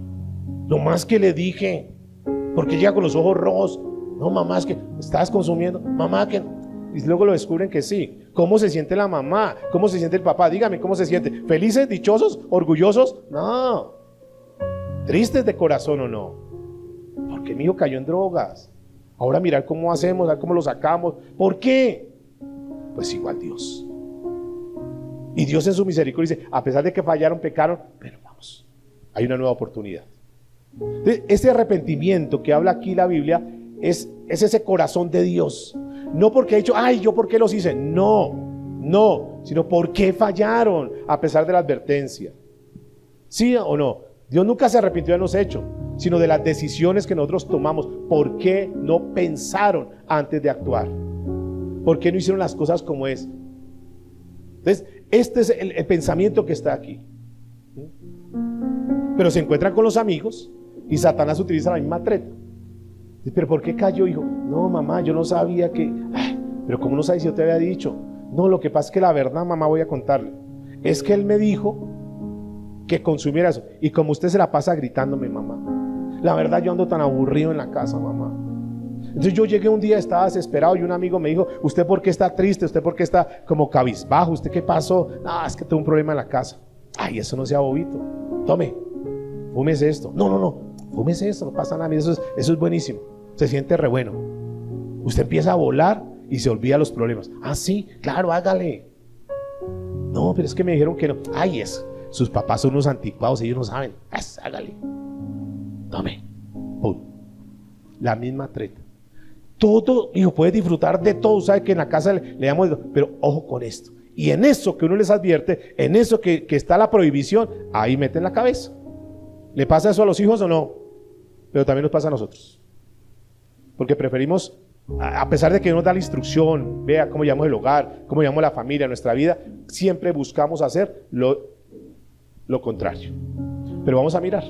A: lo más que le dije, porque llega con los ojos rojos. No, mamá, es que estás consumiendo. Mamá, que... Y luego lo descubren que sí. ¿Cómo se siente la mamá? ¿Cómo se siente el papá? Dígame, ¿cómo se siente? ¿Felices, dichosos, orgullosos? No. ¿Tristes de corazón o no? Porque mi hijo cayó en drogas. Ahora mirar cómo hacemos, a ver cómo lo sacamos. ¿Por qué? Pues igual Dios. Y Dios en su misericordia dice, a pesar de que fallaron, pecaron, pero vamos, hay una nueva oportunidad. Entonces, ese arrepentimiento que habla aquí la Biblia es ese corazón de Dios. No porque ha dicho, ay, ¿yo por qué los hice? No, sino porque fallaron a pesar de la advertencia. ¿Sí o no? Dios nunca se arrepintió de los hechos, sino de las decisiones que nosotros tomamos. ¿Por qué no pensaron antes de actuar? ¿Por qué no hicieron las cosas como es? Entonces, este es el pensamiento que está aquí. Pero se encuentran con los amigos y Satanás utiliza la misma treta. ¿Pero por qué cayó, hijo? No, mamá, yo no sabía que... Ay, pero ¿cómo no sabes si yo te había dicho? No, lo que pasa es que la verdad, mamá, voy a contarle. Es que él me dijo que consumiera eso. Y como usted se la pasa gritándome, mamá. La verdad, yo ando tan aburrido en la casa, mamá. Entonces yo llegué un día, estaba desesperado y un amigo me dijo, ¿usted por qué está triste? ¿Usted por qué está como cabizbajo? ¿Usted qué pasó? No, es que tengo un problema en la casa. Ay, eso no sea bobito. Tome, fúmese esto. No, fúmese esto, no pasa nada. Eso es buenísimo. Se siente re bueno. Usted empieza a volar y se olvida los problemas. Ah, sí, claro, hágale. No, pero es que me dijeron que no. Ay, sus papás son unos anticuados, ellos no saben. Hágale. Tome. Pum. La misma treta. todo, hijo, puedes disfrutar de todo. Sabe que en la casa le damos, pero ojo con esto. Y en eso que uno les advierte, en eso que está la prohibición, ahí meten la cabeza. ¿Le pasa eso a los hijos o no? Pero también nos pasa a nosotros. Porque preferimos, a pesar de que nos da la instrucción, vea cómo llevamos el hogar, cómo llevamos la familia, nuestra vida, siempre buscamos hacer lo contrario. Pero vamos a mirar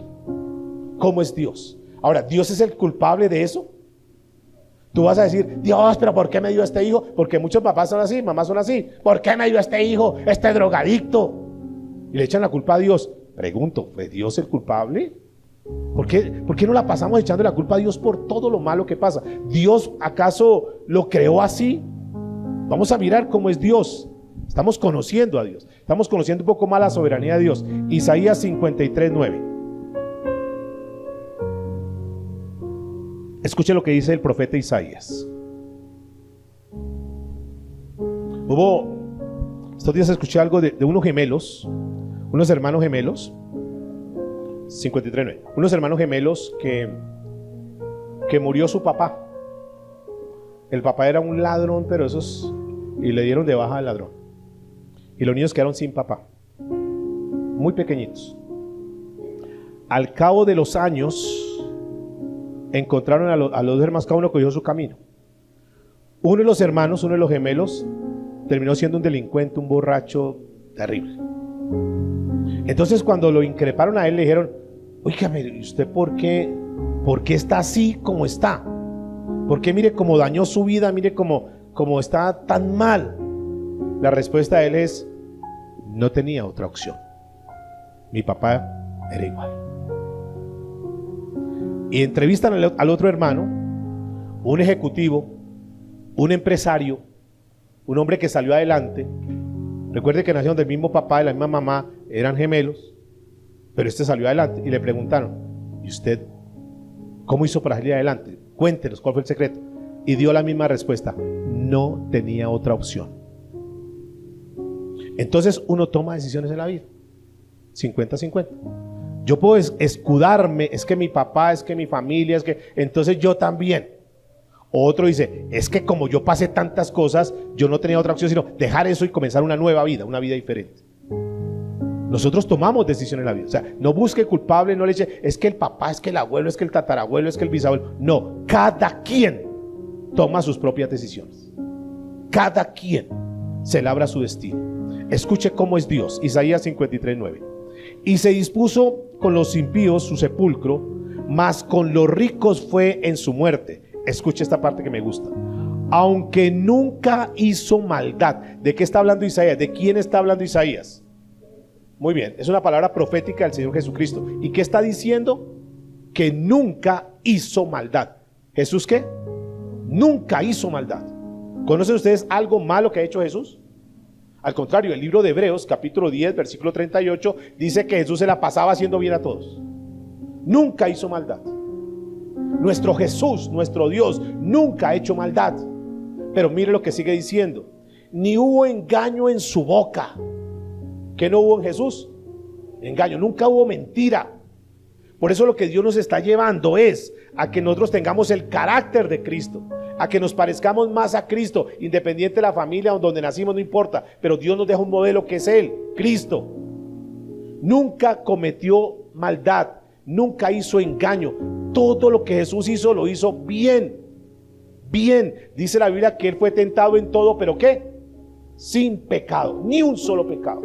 A: cómo es Dios. Ahora, ¿Dios es el culpable de eso? Tú vas a decir, Dios, pero ¿por qué me dio este hijo? Porque muchos papás son así, mamás son así. ¿Por qué me dio este hijo, este drogadicto? Y le echan la culpa a Dios. Pregunto, ¿fue Dios el culpable? ¿Por qué no la pasamos echando la culpa a Dios por todo lo malo que pasa? ¿Dios acaso lo creó así? Vamos a mirar cómo es Dios. Estamos conociendo a Dios. Estamos conociendo un poco más la soberanía de Dios. Isaías 53:9. Escuche lo que dice el profeta Isaías. Estos días escuché algo de unos gemelos, unos hermanos gemelos, 53:9, unos hermanos gemelos que murió su papá. El papá era un ladrón, pero y le dieron de baja al ladrón. Y los niños quedaron sin papá, muy pequeñitos. Al cabo de los años, encontraron a los dos hermanos, cada uno cogió su camino. Uno de los hermanos, uno de los gemelos, terminó siendo un delincuente, un borracho terrible. Entonces, cuando lo increparon a él, le dijeron: oígame, ¿usted por qué está así como está? ¿Por qué mire cómo dañó su vida? Mire cómo está tan mal. La respuesta de él es: no tenía otra opción. Mi papá era igual. Y entrevistan al otro hermano, un ejecutivo, un empresario, un hombre que salió adelante. Recuerde que nacieron del mismo papá, de la misma mamá, eran gemelos, pero este salió adelante. Y le preguntaron: ¿y usted cómo hizo para salir adelante? Cuéntenos cuál fue el secreto. Y dio la misma respuesta: no tenía otra opción. Entonces uno toma decisiones en la vida, 50-50. Yo puedo escudarme, es que mi papá, es que mi familia, es que entonces yo también. Otro dice: es que como yo pasé tantas cosas, yo no tenía otra opción sino dejar eso y comenzar una nueva vida, una vida diferente. Nosotros tomamos decisiones en la vida. O sea, no busque culpable, no le eche, es que el papá, es que el abuelo, es que el tatarabuelo, es que el bisabuelo. No, cada quien toma sus propias decisiones. Cada quien se labra su destino. Escuche cómo es Dios. Isaías 53:9. Y se dispuso con los impíos su sepulcro, mas con los ricos fue en su muerte. Escuche esta parte que me gusta. Aunque nunca hizo maldad. ¿De qué está hablando Isaías? ¿De quién está hablando Isaías? Muy bien, es una palabra profética del Señor Jesucristo. ¿Y qué está diciendo? Que nunca hizo maldad. ¿Jesús qué? Nunca hizo maldad. ¿Conocen ustedes algo malo que ha hecho Jesús? Al contrario, el libro de Hebreos, capítulo 10, versículo 38, dice que Jesús se la pasaba haciendo bien a todos. Nunca hizo maldad. Nuestro Jesús, nuestro Dios, nunca ha hecho maldad. Pero mire lo que sigue diciendo: ni hubo engaño en su boca. ¿Qué no hubo en Jesús? Engaño, nunca hubo mentira. Por eso lo que Dios nos está llevando es a que nosotros tengamos el carácter de Cristo, a que nos parezcamos más a Cristo, independiente de la familia o donde nacimos, no importa, pero Dios nos deja un modelo que es Él, Cristo. Nunca cometió maldad, nunca hizo engaño. Todo lo que Jesús hizo, lo hizo bien. Bien, dice la Biblia que Él fue tentado en todo, pero ¿qué? Sin pecado, ni un solo pecado.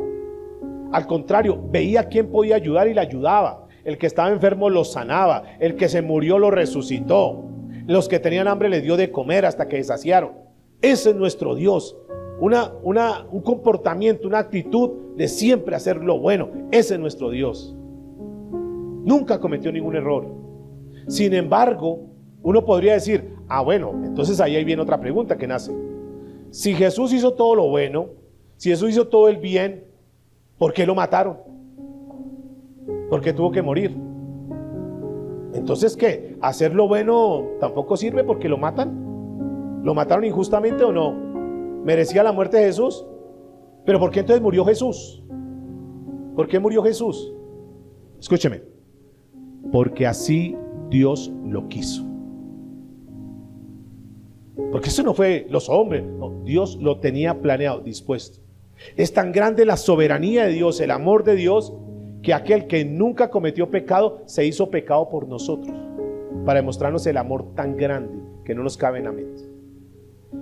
A: Al contrario, veía a quién podía ayudar y le ayudaba. El que estaba enfermo lo sanaba, el que se murió lo resucitó, los que tenían hambre les dio de comer hasta que se saciaron. Ese es nuestro Dios. Un comportamiento, una actitud de siempre hacer lo bueno. Ese es nuestro Dios. Nunca cometió ningún error. Sin embargo, uno podría decir: bueno, entonces ahí viene otra pregunta que nace. Si Jesús hizo todo lo bueno, si Jesús hizo todo el bien, ¿por qué lo mataron? ¿Por qué tuvo que morir? Entonces, ¿qué? ¿Hacer lo bueno tampoco sirve porque lo matan? ¿Lo mataron injustamente o no? ¿Merecía la muerte de Jesús? ¿Pero por qué entonces murió Jesús? ¿Por qué murió Jesús? Escúcheme. Porque así Dios lo quiso. Porque eso no fue los hombres, no, Dios lo tenía planeado, dispuesto. Es tan grande la soberanía de Dios, el amor de Dios, que aquel que nunca cometió pecado se hizo pecado por nosotros, para demostrarnos el amor tan grande que no nos cabe en la mente.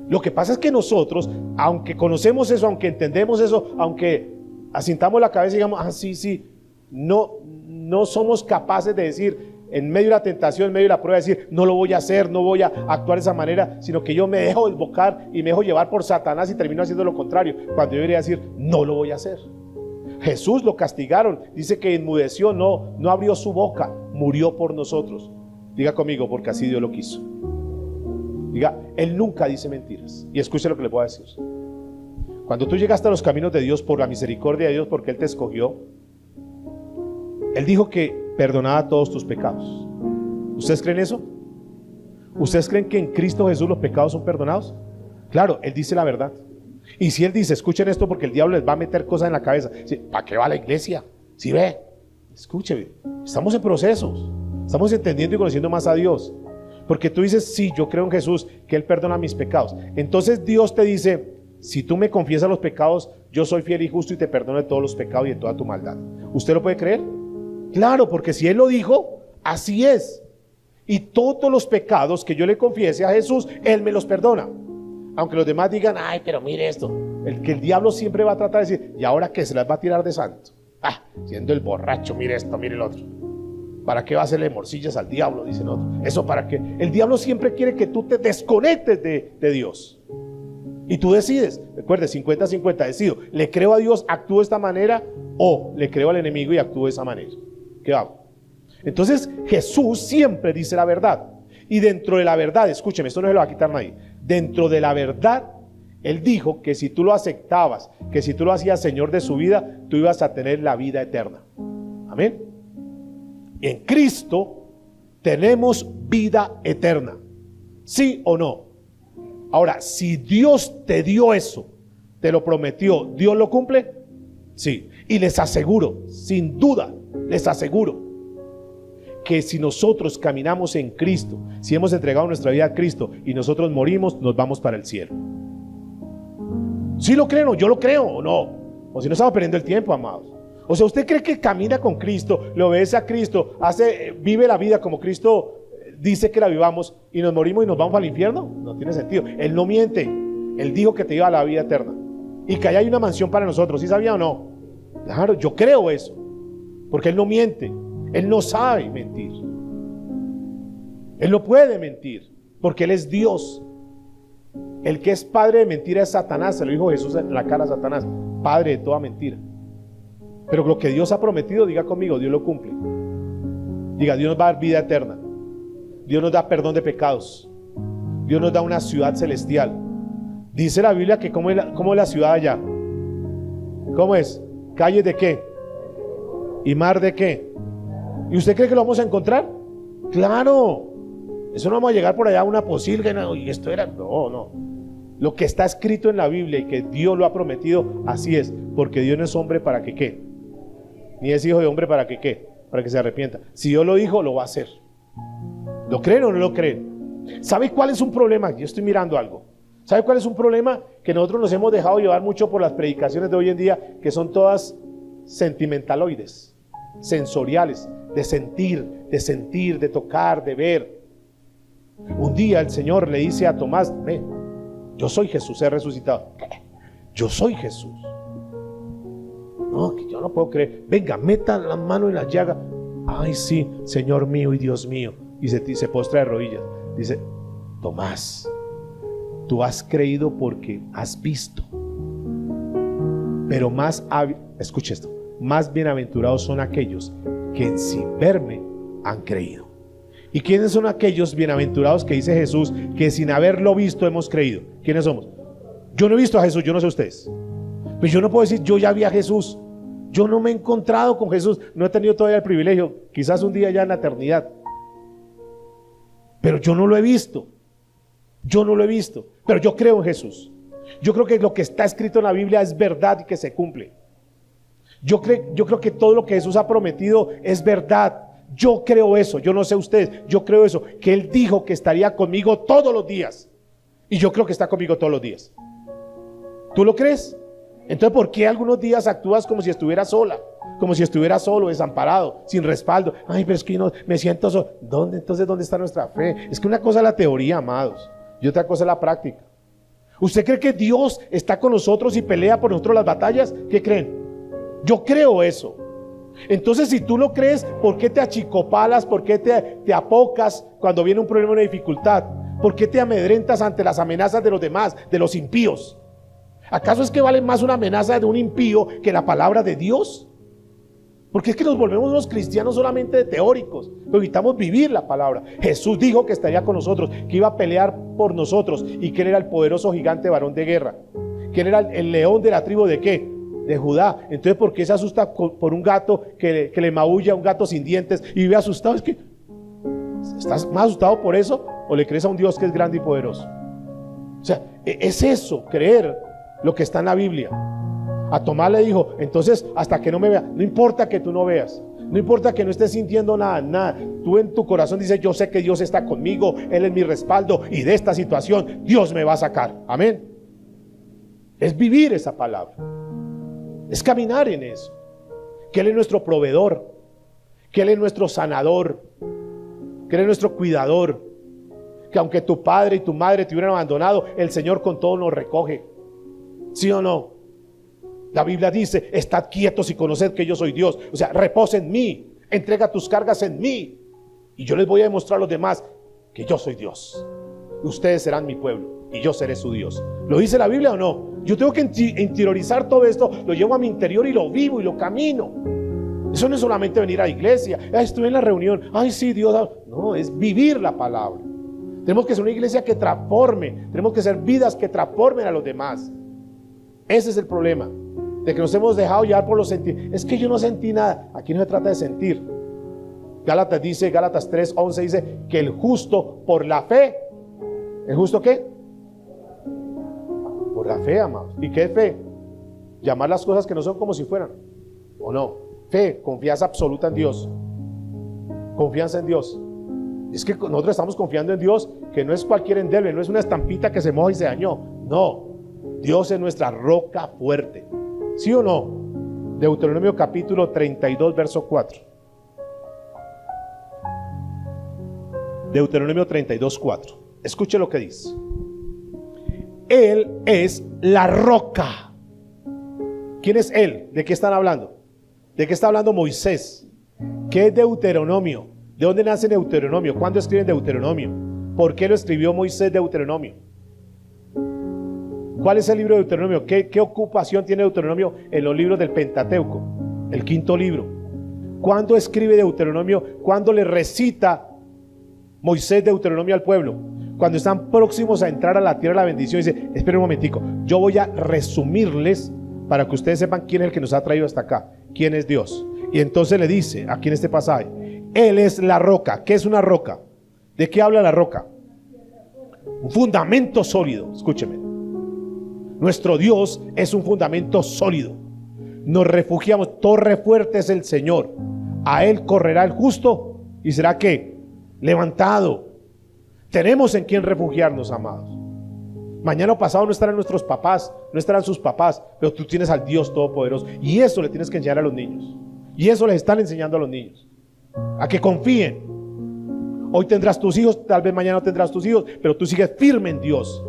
A: Lo que pasa es que nosotros, aunque conocemos eso, aunque entendemos eso, aunque asintamos la cabeza y digamos, sí, no somos capaces de decir, en medio de la tentación, en medio de la prueba, decir, no lo voy a hacer, no voy a actuar de esa manera, sino que yo me dejo desbocar y me dejo llevar por Satanás y termino haciendo lo contrario, cuando yo debería decir, no lo voy a hacer. Jesús lo castigaron, dice que enmudeció, no abrió su boca, murió por nosotros. Diga conmigo, porque así Dios lo quiso. Diga, Él nunca dice mentiras. Y escuche lo que le voy a decir. Cuando tú llegaste a los caminos de Dios por la misericordia de Dios, porque Él te escogió, Él dijo que perdonaba todos tus pecados. ¿Ustedes creen eso? ¿Ustedes creen que en Cristo Jesús los pecados son perdonados? Claro, Él dice la verdad. Y si Él dice, escuchen esto porque el diablo les va a meter cosas en la cabeza. ¿Para qué va la iglesia? Si ve, escúcheme, estamos en procesos. Estamos entendiendo y conociendo más a Dios. Porque tú dices, sí, yo creo en Jesús, que Él perdona mis pecados. Entonces Dios te dice, si tú me confiesas los pecados, yo soy fiel y justo y te perdono de todos los pecados y de toda tu maldad. ¿Usted lo puede creer? Claro, porque si Él lo dijo, así es. Y todos los pecados que yo le confiese a Jesús, Él me los perdona. Aunque los demás digan, ay, pero mire esto. El diablo siempre va a tratar de decir, ¿y ahora qué? Se las va a tirar de santo. Siendo el borracho, mire esto, mire el otro. ¿Para qué va a hacerle morcillas al diablo? Dicen otros. Eso para qué. El diablo siempre quiere que tú te desconectes de Dios. Y tú decides. Recuerde, 50-50, decido. ¿Le creo a Dios, actúo de esta manera? O le creo al enemigo y actúo de esa manera. ¿Qué hago? Entonces Jesús siempre dice la verdad. Y dentro de la verdad, escúcheme, esto no se lo va a quitar nadie. Dentro de la verdad, Él dijo que si tú lo aceptabas, que si tú lo hacías Señor de su vida, tú ibas a tener la vida eterna. Amén. En Cristo tenemos vida eterna. ¿Sí o no? Ahora, si Dios te dio eso, te lo prometió, ¿Dios lo cumple? Sí. Y les aseguro, sin duda, les aseguro que si nosotros caminamos en Cristo, si hemos entregado nuestra vida a Cristo y nosotros morimos, nos vamos para el cielo. ¿Sí lo creen o yo lo creo o no? O si no, estamos perdiendo el tiempo, amados. O sea, ¿usted cree que camina con Cristo, le obedece a Cristo, vive la vida como Cristo dice que la vivamos y nos morimos y nos vamos al infierno? No tiene sentido. Él no miente. Él dijo que te iba a la vida eterna y que allá hay una mansión para nosotros. ¿Sí sabía o no? Claro, yo creo eso, porque Él no miente. Él no sabe mentir. Él no puede mentir, porque Él es Dios. El que es padre de mentira es Satanás. Se lo dijo Jesús en la cara a Satanás, padre de toda mentira. Pero lo que Dios ha prometido, diga conmigo, Dios lo cumple. Diga, Dios nos va a dar vida eterna. Dios nos da perdón de pecados. Dios nos da una ciudad celestial. Dice la Biblia que ¿cómo es la ciudad allá? ¿Cómo es? ¿Calles de qué? ¿Y mar de qué? ¿Y usted cree que lo vamos a encontrar? Claro. Eso no vamos a llegar por allá a una posilga y esto era... No. Lo que está escrito en la Biblia y que Dios lo ha prometido, así es. Porque Dios no es hombre para que ¿qué? Ni es hijo de hombre para que ¿qué? Para que se arrepienta. Si Dios lo dijo, lo va a hacer. ¿Lo creen o no lo creen? ¿Sabe cuál es un problema? Yo estoy mirando algo. ¿Sabe cuál es un problema? Que nosotros nos hemos dejado llevar mucho por las predicaciones de hoy en día, que son todas sentimentaloides, sensoriales, de sentir, de tocar, de ver. Un día el Señor le dice a Tomás, ve, yo soy Jesús, he resucitado. ¿Qué? Yo soy Jesús. No, que yo no puedo creer. Venga, meta la mano en la llaga. Ay, sí, Señor mío y Dios mío. Y se postra de rodillas. Dice, Tomás, tú has creído porque has visto. Pero escucha esto, más bienaventurados son aquellos que sin verme han creído. ¿Y quiénes son aquellos bienaventurados que dice Jesús que sin haberlo visto hemos creído? ¿Quiénes somos? Yo no he visto a Jesús, yo no sé ustedes. Pues yo no puedo decir, yo ya vi a Jesús. Yo no me he encontrado con Jesús. No he tenido todavía el privilegio. Quizás un día ya en la eternidad. Pero yo no lo he visto. Yo no lo he visto. Pero yo creo en Jesús. Yo creo que lo que está escrito en la Biblia es verdad y que se cumple. Yo creo que todo lo que Jesús ha prometido es verdad. Yo creo eso. Yo no sé ustedes. Yo creo eso. Que Él dijo que estaría conmigo todos los días. Y yo creo que está conmigo todos los días. ¿Tú lo crees? Entonces, ¿por qué algunos días actúas como si estuvieras sola? Como si estuvieras solo, desamparado, sin respaldo. Ay, pero es que no, me siento solo. Entonces, ¿dónde está nuestra fe? Es que una cosa es la teoría, amados, y otra cosa es la práctica. ¿Usted cree que Dios está con nosotros y pelea por nosotros las batallas? ¿Qué creen? Yo creo eso. Entonces, si tú lo crees, ¿por qué te achicopalas? ¿Por qué te apocas cuando viene un problema, una dificultad? ¿Por qué te amedrentas ante las amenazas de los demás, de los impíos? ¿Acaso es que vale más una amenaza de un impío que la palabra de Dios? Porque es que nos volvemos unos cristianos solamente teóricos, pero evitamos vivir la palabra. Jesús dijo que estaría con nosotros, que iba a pelear por nosotros y que Él era el poderoso gigante varón de guerra, que Él era el león de la tribu ¿de qué? De Judá. Entonces, ¿por qué se asusta por un gato que le maulla, un gato sin dientes y vive asustado? Es que ¿estás más asustado por eso o le crees a un Dios que es grande y poderoso? O sea, es eso, creer lo que está en la Biblia. A Tomás le dijo, entonces hasta que no me vea, no importa que tú no veas, no importa que no estés sintiendo nada, tú en tu corazón dices, yo sé que Dios está conmigo, Él es mi respaldo y de esta situación Dios me va a sacar, amén. Es vivir esa palabra, es caminar en eso, que Él es nuestro proveedor, que Él es nuestro sanador, que Él es nuestro cuidador, que aunque tu padre y tu madre te hubieran abandonado, el Señor con todo nos recoge, ¿sí o no? La Biblia dice, estad quietos y conoced que yo soy Dios. O sea, reposa en mí, entrega tus cargas en mí y yo les voy a demostrar a los demás que yo soy Dios. Ustedes serán mi pueblo y yo seré su Dios. ¿Lo dice la Biblia o no? Yo tengo que interiorizar todo esto, lo llevo a mi interior y lo vivo y lo camino. Eso no es solamente venir a la iglesia, estuve en la reunión, ay sí, Dios, no, es vivir la palabra. Tenemos que ser una iglesia que transforme, tenemos que ser vidas que transformen a los demás. Ese es el problema, de que nos hemos dejado llevar por los sentimientos. Es que yo no sentí nada. Aquí no se trata de sentir. Gálatas 3:11 dice que el justo por la fe. ¿El justo qué? Por la fe, amados. ¿Y qué es fe? Llamar las cosas que no son como si fueran, ¿o no? Fe, confianza absoluta en Dios. Confianza en Dios. Es que nosotros estamos confiando en Dios, que no es cualquier endeble, no es una estampita que se moja y se dañó. No, Dios es nuestra roca fuerte. ¿Sí o no? Deuteronomio capítulo 32, verso 4. Deuteronomio 32, 4. Escuche lo que dice. Él es la roca. ¿Quién es Él? ¿De qué están hablando? ¿De qué está hablando Moisés? ¿Qué es Deuteronomio? ¿De dónde nace Deuteronomio? ¿Cuándo escriben Deuteronomio? ¿Por qué lo escribió Moisés Deuteronomio? ¿Cuál es el libro de Deuteronomio? ¿Qué ocupación tiene Deuteronomio en los libros del Pentateuco? El quinto libro. ¿Cuándo escribe Deuteronomio? ¿Cuándo le recita Moisés Deuteronomio al pueblo? Cuando están próximos a entrar a la tierra de la bendición. Dice, esperen un momentico, yo voy a resumirles para que ustedes sepan quién es el que nos ha traído hasta acá, quién es Dios. Y entonces le dice, aquí en este pasaje, Él es la roca. ¿Qué es una roca? ¿De qué habla la roca? Un fundamento sólido, escúcheme. Nuestro Dios es un fundamento sólido. Nos refugiamos, torre fuerte es el Señor. A Él correrá el justo y será ¿qué? Levantado. Tenemos en quién refugiarnos, amados. Mañana o pasado no estarán nuestros papás, no estarán sus papás, pero tú tienes al Dios Todopoderoso. Y eso le tienes que enseñar a los niños. Y eso les están enseñando a los niños. A que confíen. Hoy tendrás tus hijos, tal vez mañana no tendrás tus hijos, pero tú sigues firme en Dios.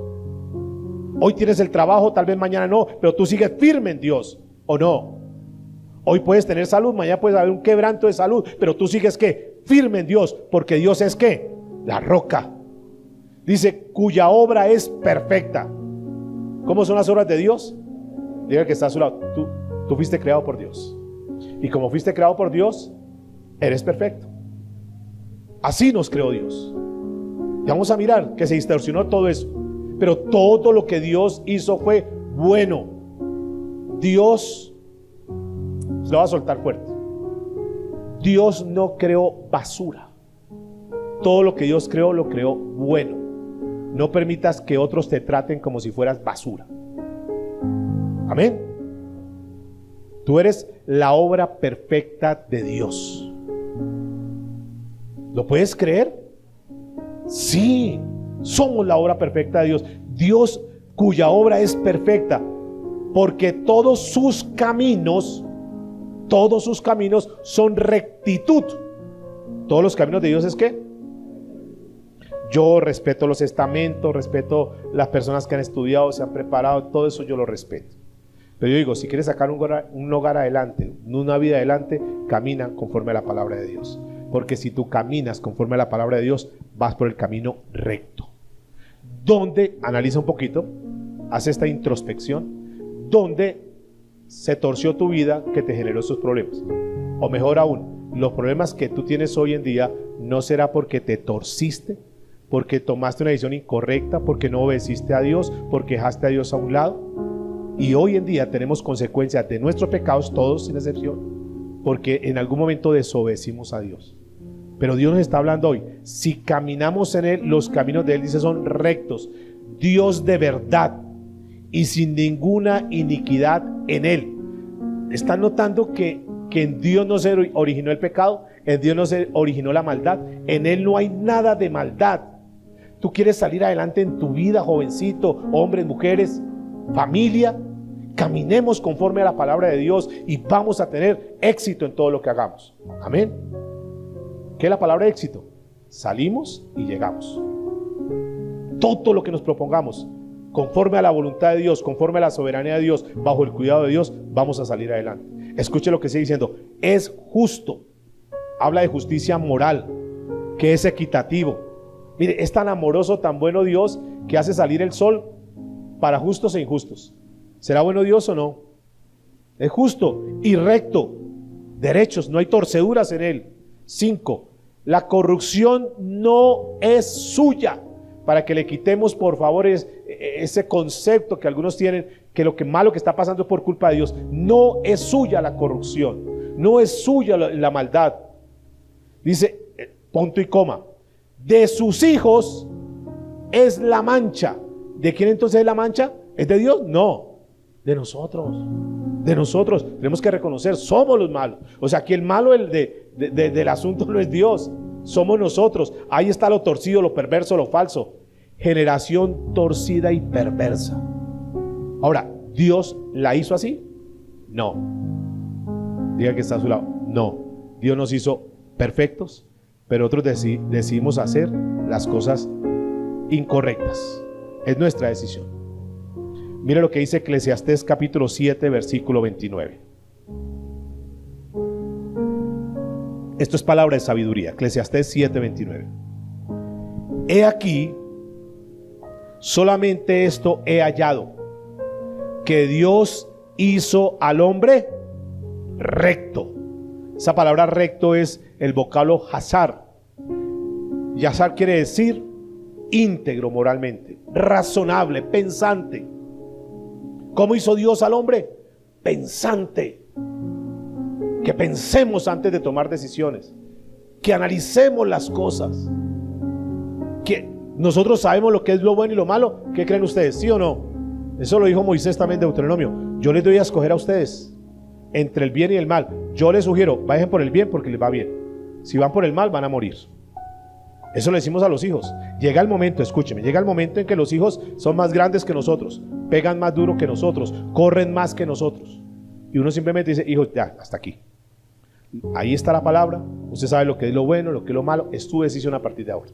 A: Hoy tienes el trabajo, tal vez mañana no, pero tú sigues firme en Dios, ¿o no? Hoy puedes tener salud, mañana puedes haber un quebranto de salud, pero tú sigues ¿qué? Firme en Dios, porque Dios es ¿qué? La roca. Dice, cuya obra es perfecta. ¿Cómo son las obras de Dios? Diga que está a su lado. Tú fuiste creado por Dios. Y como fuiste creado por Dios, eres perfecto. Así nos creó Dios. Y vamos a mirar que se distorsionó todo eso. Pero todo lo que Dios hizo fue bueno. Dios, se lo va a soltar fuerte. Dios no creó basura. Todo lo que Dios creó, lo creó bueno. No permitas que otros te traten como si fueras basura. Amén. Tú eres la obra perfecta de Dios. ¿Lo puedes creer? Sí, somos la obra perfecta de Dios. Dios cuya obra es perfecta, porque todos sus caminos son rectitud. Todos los caminos de Dios es ¿qué? Yo respeto los estamentos, respeto las personas que han estudiado, se han preparado, todo eso yo lo respeto. Pero yo digo, si quieres sacar un hogar adelante, una vida adelante, camina conforme a la palabra de Dios. Porque si tú caminas conforme a la palabra de Dios, vas por el camino recto. Donde, analiza un poquito, haz esta introspección, donde se torció tu vida que te generó esos problemas. O mejor aún, los problemas que tú tienes hoy en día no será porque te torciste, porque tomaste una decisión incorrecta, porque no obedeciste a Dios, porque dejaste a Dios a un lado. Y hoy en día tenemos consecuencias de nuestros pecados, todos sin excepción, porque en algún momento desobedecimos a Dios. Pero Dios nos está hablando hoy, si caminamos en Él, los caminos de Él, dice, son rectos. Dios de verdad y sin ninguna iniquidad en Él. ¿Están notando que en Dios no se originó el pecado? En Dios no se originó la maldad. En Él no hay nada de maldad. Tú quieres salir adelante en tu vida, jovencito, hombres, mujeres, familia, caminemos conforme a la palabra de Dios y vamos a tener éxito en todo lo que hagamos. Amén. ¿Qué es la palabra de éxito? Salimos y llegamos. Todo lo que nos propongamos, conforme a la voluntad de Dios, conforme a la soberanía de Dios, bajo el cuidado de Dios, vamos a salir adelante. Escuche lo que sigue diciendo, es justo. Habla de justicia moral, que es equitativo. Mire, es tan amoroso, tan bueno Dios, que hace salir el sol para justos e injustos. ¿Será bueno Dios o no? Es justo y recto, derechos, no hay torceduras en Él. 5. La corrupción no es suya. Para que le quitemos, por favor, ese concepto que algunos tienen, que lo que malo que está pasando es por culpa de Dios. No es suya la corrupción, no es suya la maldad. Dice, punto y coma, de sus hijos es la mancha. ¿De quién entonces es la mancha? ¿Es de Dios? No, de nosotros. De nosotros. Tenemos que reconocer, somos los malos. O sea, aquí el malo del asunto no es Dios, somos nosotros. Ahí está lo torcido, lo perverso, lo falso. Generación torcida y perversa. Ahora, ¿Dios la hizo así? No. Diga que está a su lado. No. Dios nos hizo perfectos, pero otros decidimos hacer las cosas incorrectas. Es nuestra decisión. Mire lo que dice Eclesiastés capítulo 7, versículo 29. Esto es palabra de sabiduría. Eclesiastés 7, 29. He aquí, solamente esto he hallado, que Dios hizo al hombre recto. Esa palabra recto es el vocablo hazar. Y hazar quiere decir íntegro moralmente, razonable, pensante. ¿Cómo hizo Dios al hombre? Pensante. Que pensemos antes de tomar decisiones, que analicemos las cosas, que nosotros sabemos lo que es lo bueno y lo malo. ¿Qué creen ustedes? ¿Sí o no? Eso lo dijo Moisés también de Deuteronomio. Yo les doy a escoger a ustedes entre el bien y el mal. Yo les sugiero, vayan por el bien porque les va bien. Si van por el mal van a morir. Eso le decimos a los hijos. Llega el momento, escúcheme, llega el momento en que los hijos son más grandes que nosotros, pegan más duro que nosotros, corren más que nosotros, y uno simplemente dice, hijo, ya, hasta aquí. Ahí está la palabra, usted sabe lo que es lo bueno, lo que es lo malo, es tu decisión a partir de ahora.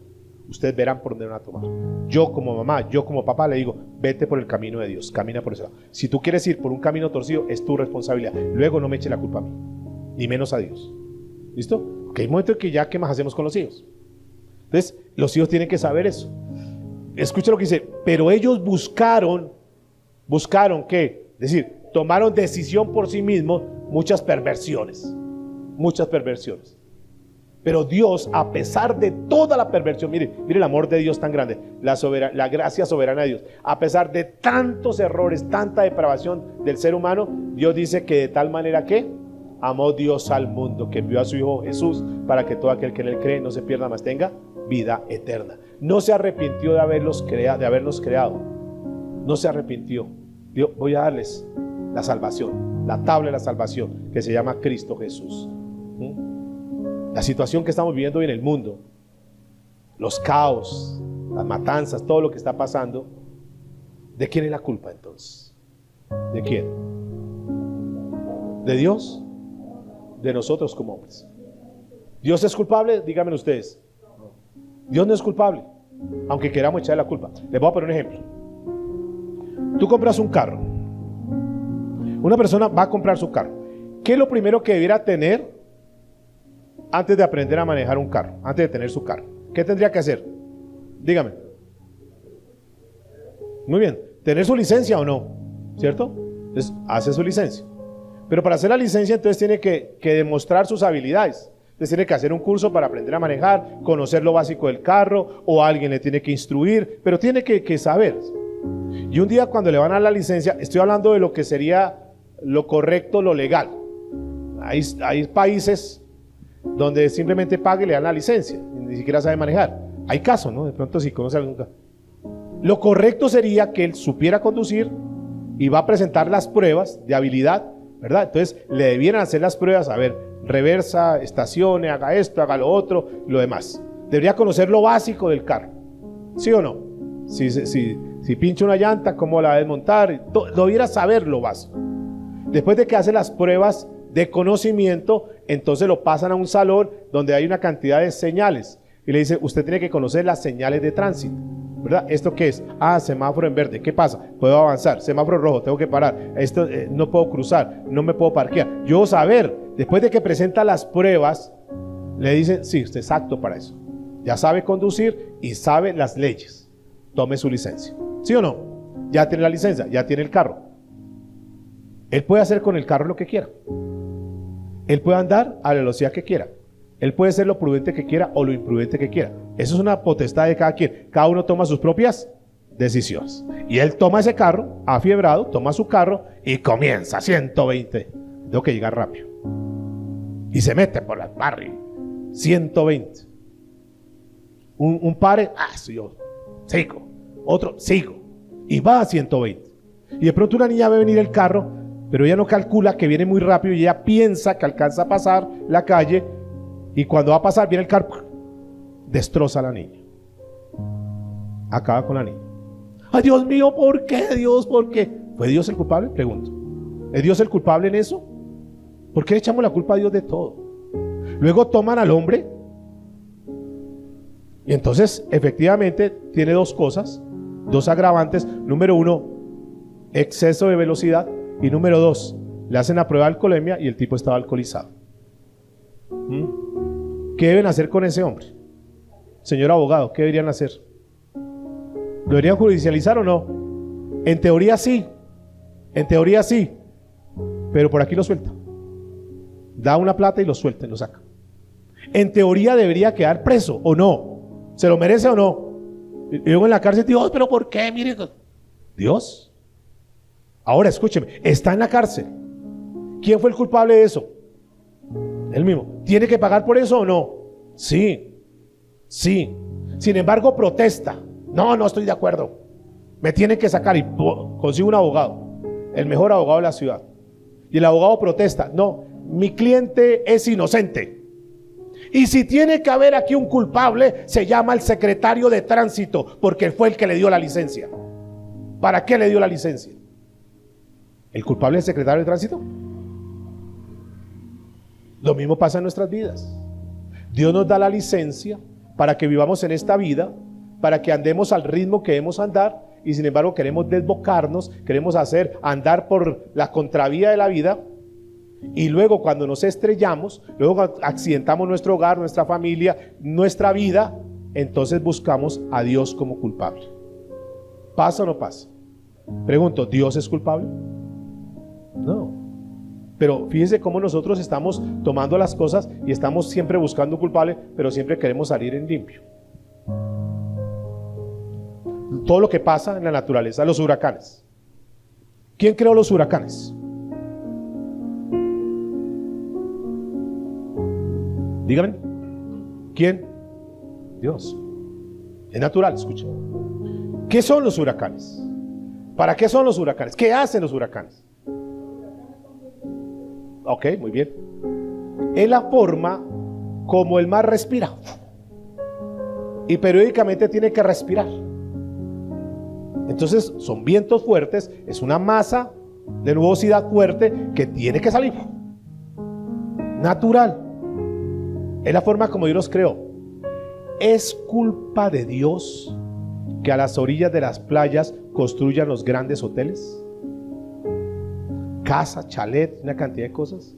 A: Ustedes verán por dónde van a tomar. Yo como mamá, yo como papá le digo, vete por el camino de Dios, camina por ese lado. Si tú quieres ir por un camino torcido, es tu responsabilidad. Luego no me eche la culpa a mí, ni menos a Dios. ¿Listo? Porque hay momentos en que ya, ¿qué más hacemos con los hijos? Entonces, los hijos tienen que saber eso. Escucha lo que dice, pero ellos buscaron ¿qué? Es decir, tomaron decisión por sí mismos, muchas perversiones. Pero Dios, a pesar de toda la perversión, mire el amor de Dios tan grande, la gracia soberana de Dios, a pesar de tantos errores, tanta depravación del ser humano, Dios dice que de tal manera que amó Dios al mundo, que envió a su Hijo Jesús, para que todo aquel que en él cree no se pierda, mas tenga vida eterna. No se arrepintió de habernos creado. No se arrepintió. Dios, voy a darles la salvación, la tabla de la salvación, que se llama Cristo Jesús. La situación que estamos viviendo hoy en el mundo, los caos, las matanzas, todo lo que está pasando, ¿De quién es la culpa entonces? ¿De quién? ¿De Dios? ¿De nosotros como hombres? ¿Dios es culpable? Díganme ustedes. Dios no es culpable, aunque queramos echarle la culpa. Les voy a poner un ejemplo. Tú compras un carro. Una persona va a comprar su carro. ¿Qué es lo primero que debiera tener antes de aprender a manejar un carro? Antes de tener su carro. ¿Qué tendría que hacer? Dígame. Muy bien. ¿Tener su licencia o no? ¿Cierto? Entonces hace su licencia. Pero para hacer la licencia entonces tiene que demostrar sus habilidades. Entonces tiene que hacer un curso para aprender a manejar, conocer lo básico del carro, o alguien le tiene que instruir, pero tiene que saber. Y un día cuando le van a dar la licencia, estoy hablando de lo que sería lo correcto, lo legal. Hay países donde simplemente paga y le dan la licencia, ni siquiera sabe manejar. Hay casos, ¿no? De pronto sí conoce algún caso. Lo correcto sería que él supiera conducir y va a presentar las pruebas de habilidad, ¿verdad? Entonces le debieran hacer las pruebas, a ver, reversa, estacione, haga esto, haga lo otro, lo demás. Debería conocer lo básico del carro, ¿sí o no? Si pincha una llanta, cómo la desmontar, debiera saber lo básico. Después de que hace las pruebas de conocimiento, entonces lo pasan a un salón donde hay una cantidad de señales y le dice, usted tiene que conocer las señales de tránsito, ¿verdad? ¿Esto qué es? Semáforo en verde, ¿qué pasa? Puedo avanzar. Semáforo rojo, tengo que parar. Esto no puedo cruzar, no me puedo parquear. Yo saber, después de que presenta las pruebas, le dicen, sí, usted es apto para eso. Ya sabe conducir y sabe las leyes. Tome su licencia. ¿Sí o no? Ya tiene la licencia, ya tiene el carro. Él puede hacer con el carro lo que quiera. Él puede andar a la velocidad que quiera. Él puede ser lo prudente que quiera o lo imprudente que quiera. Eso es una potestad de cada quien. Cada uno toma sus propias decisiones. Y él toma ese carro, afiebrado, toma su carro y comienza 120. Tengo que llegar rápido. Y se mete por las barrios. 120. Un pare, yo sigo. Otro, sigo. Y va a 120. Y de pronto una niña ve venir el carro, pero ella no calcula que viene muy rápido y ella piensa que alcanza a pasar la calle. Y cuando va a pasar, viene el carro, destroza a la niña. Acaba con la niña. Ay, Dios mío, ¿por qué? Dios, ¿por qué? ¿Fue Dios el culpable? Pregunto. ¿Es Dios el culpable en eso? ¿Por qué le echamos la culpa a Dios de todo? Luego toman al hombre. Y entonces, efectivamente, tiene dos cosas, dos agravantes. Número uno, exceso de velocidad. Y número dos, le hacen la prueba de alcoholemia y el tipo estaba alcoholizado. ¿Qué deben hacer con ese hombre? Señor abogado, ¿qué deberían hacer? ¿Lo deberían judicializar o no? En teoría sí, pero por aquí lo suelta. Da una plata y lo suelta y lo saca. En teoría debería quedar preso o no. ¿Se lo merece o no? Y luego en la cárcel, Dios, ¿pero por qué? Mire, Dios. Ahora escúcheme, está en la cárcel. ¿Quién fue el culpable de eso? Él mismo. ¿Tiene que pagar por eso o no? Sí. Sin embargo, protesta. No estoy de acuerdo. Me tienen que sacar y consigo un abogado. El mejor abogado de la ciudad. Y el abogado protesta. No, mi cliente es inocente. Y si tiene que haber aquí un culpable, se llama el secretario de tránsito, porque fue el que le dio la licencia. ¿Para qué le dio la licencia? ¿El culpable es el secretario de tránsito? Lo mismo pasa en nuestras vidas. Dios nos da la licencia para que vivamos en esta vida, para que andemos al ritmo que debemos andar, y sin embargo queremos desbocarnos, queremos andar por la contravía de la vida, y luego cuando nos estrellamos, luego accidentamos nuestro hogar, nuestra familia, nuestra vida, entonces buscamos a Dios como culpable. ¿Pasa o no pasa? Pregunto, ¿Dios es culpable? No. Pero fíjense cómo nosotros estamos tomando las cosas y estamos siempre buscando un culpable, pero siempre queremos salir en limpio. Todo lo que pasa en la naturaleza, los huracanes. ¿Quién creó los huracanes? Díganme. ¿Quién? Dios. Es natural, escuchen. ¿Qué son los huracanes? ¿Para qué son los huracanes? ¿Qué hacen los huracanes? Ok, muy bien. Es la forma como el mar respira. Y periódicamente tiene que respirar. Entonces son vientos fuertes, es una masa de nubosidad fuerte que tiene que salir. Natural. Es la forma como Dios los creó. ¿Es culpa de Dios que a las orillas de las playas construyan los grandes hoteles? Casa, chalet, una cantidad de cosas.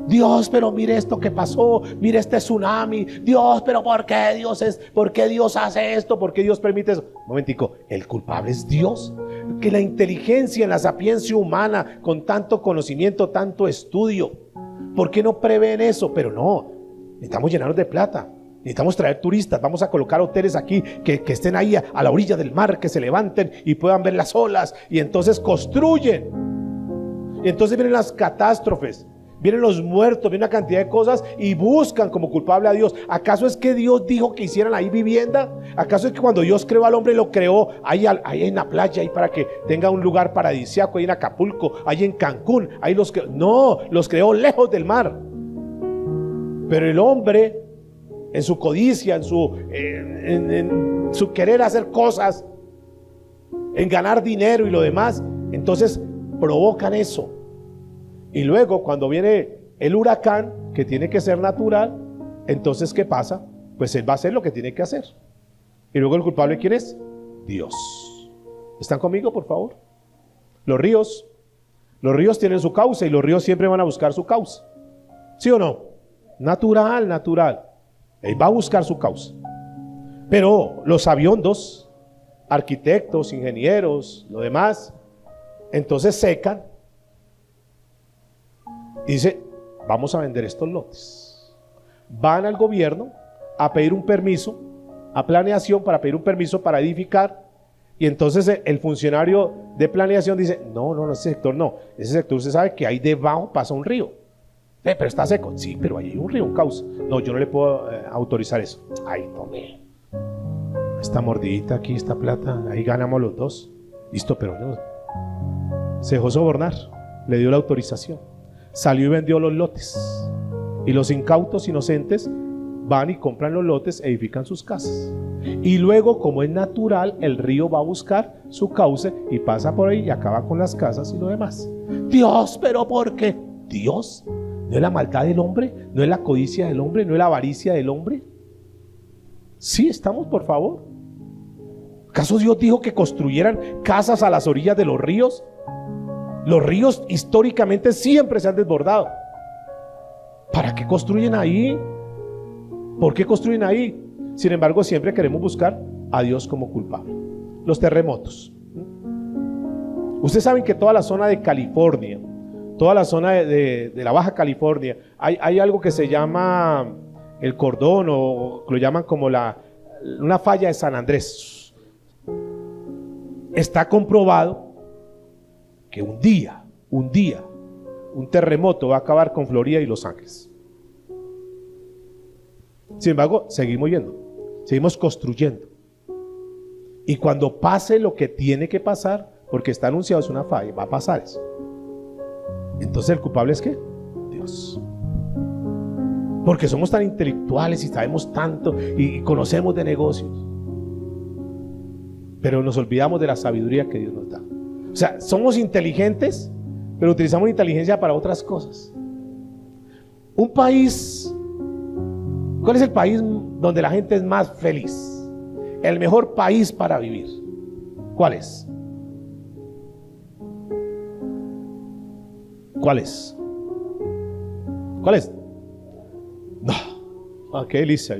A: Dios, pero mire esto que pasó, mire este tsunami. Dios, pero ¿por qué Dios hace esto? ¿Por qué Dios permite eso? Un momentico, ¿el culpable es Dios? Que la inteligencia, la sapiencia humana, con tanto conocimiento, tanto estudio, ¿por qué no prevén eso? Pero no, necesitamos llenarnos de plata, necesitamos traer turistas, vamos a colocar hoteles aquí que estén ahí a la orilla del mar, que se levanten y puedan ver las olas, y entonces construyen. Y entonces vienen las catástrofes, vienen los muertos, viene una cantidad de cosas y buscan como culpable a Dios. ¿Acaso es que Dios dijo que hicieran ahí vivienda? ¿Acaso es que cuando Dios creó al hombre lo creó ahí en la playa, ahí para que tenga un lugar paradisíaco, ahí en Acapulco, ahí en Cancún? Ahí los creó. No, los creó lejos del mar. Pero el hombre, en su codicia, en su querer hacer cosas, en ganar dinero y lo demás, entonces provocan eso. Y luego cuando viene el huracán, que tiene que ser natural, entonces ¿qué pasa? Pues él va a hacer lo que tiene que hacer. Y luego el culpable, ¿quién es? Dios. ¿Están conmigo, por favor? Los ríos tienen su cauce y los ríos siempre van a buscar su cauce. ¿Sí o no? Natural. Él va a buscar su cauce. Pero los sabiondos, arquitectos, ingenieros, lo demás, entonces secan. Y dice, vamos a vender estos lotes. Van al gobierno a pedir un permiso, a planeación, para pedir un permiso para edificar. Y entonces el funcionario de planeación dice, no, ese sector no. Ese sector usted sabe que ahí debajo pasa un río. Pero está seco. Sí, pero ahí hay un río, un cauce. No, yo no le puedo autorizar eso. Ay, tome. Esta mordidita aquí, esta plata, ahí ganamos los dos. Listo, pero no. Se dejó sobornar, le dio la autorización. Salió y vendió los lotes. Y los incautos inocentes van y compran los lotes, edifican sus casas. Y luego, como es natural, el río va a buscar su cauce y pasa por ahí y acaba con las casas y lo demás. Dios, ¿pero por qué? Dios, ¿no es la maldad del hombre? ¿No es la codicia del hombre? ¿No es la avaricia del hombre? Sí, estamos, por favor. ¿Acaso Dios dijo que construyeran casas a las orillas de los ríos? Los ríos históricamente siempre se han desbordado. ¿Para qué construyen ahí? ¿Por qué construyen ahí? Sin embargo, siempre queremos buscar a Dios como culpable. Los terremotos. Ustedes saben que toda la zona de California, toda la zona de la Baja California, hay algo que se llama el cordón, o lo llaman como una falla de San Andrés. Está comprobado que un día, un terremoto va a acabar con Florida y Los Ángeles. Sin embargo, seguimos yendo, seguimos construyendo. Y cuando pase lo que tiene que pasar, porque está anunciado, es una falla, va a pasar eso. Entonces, ¿el culpable es qué? Dios. Porque somos tan intelectuales y sabemos tanto y conocemos de negocios, pero nos olvidamos de la sabiduría que Dios nos da. O sea, somos inteligentes, pero utilizamos inteligencia para otras cosas. Un país, ¿cuál es el país donde la gente es más feliz? El mejor país para vivir. ¿Cuál es? ¿Cuál es? ¿Cuál es? No. Qué delicia.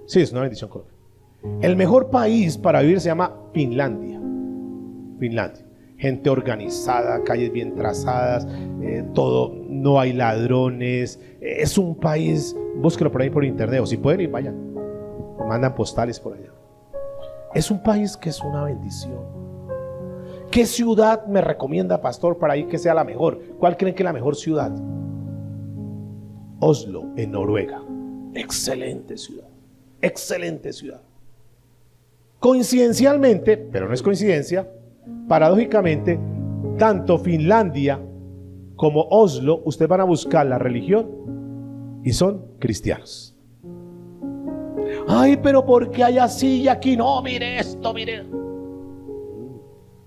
A: Sí, es una bendición. El mejor país para vivir se llama Finlandia. Finlandia. Gente organizada, calles bien trazadas, todo, no hay ladrones. Es un país, búsquelo por ahí por internet, o si pueden ir, vayan, mandan postales por allá. Es un país que es una bendición. ¿Qué ciudad me recomienda, pastor, para ir que sea la mejor? ¿Cuál creen que es la mejor ciudad? Oslo, en Noruega. Excelente ciudad, excelente ciudad. Coincidencialmente, pero no es coincidencia, paradójicamente, tanto Finlandia como Oslo, ustedes van a buscar la religión y son cristianos. Ay, pero ¿por qué hay así y aquí no? Mire esto, mire.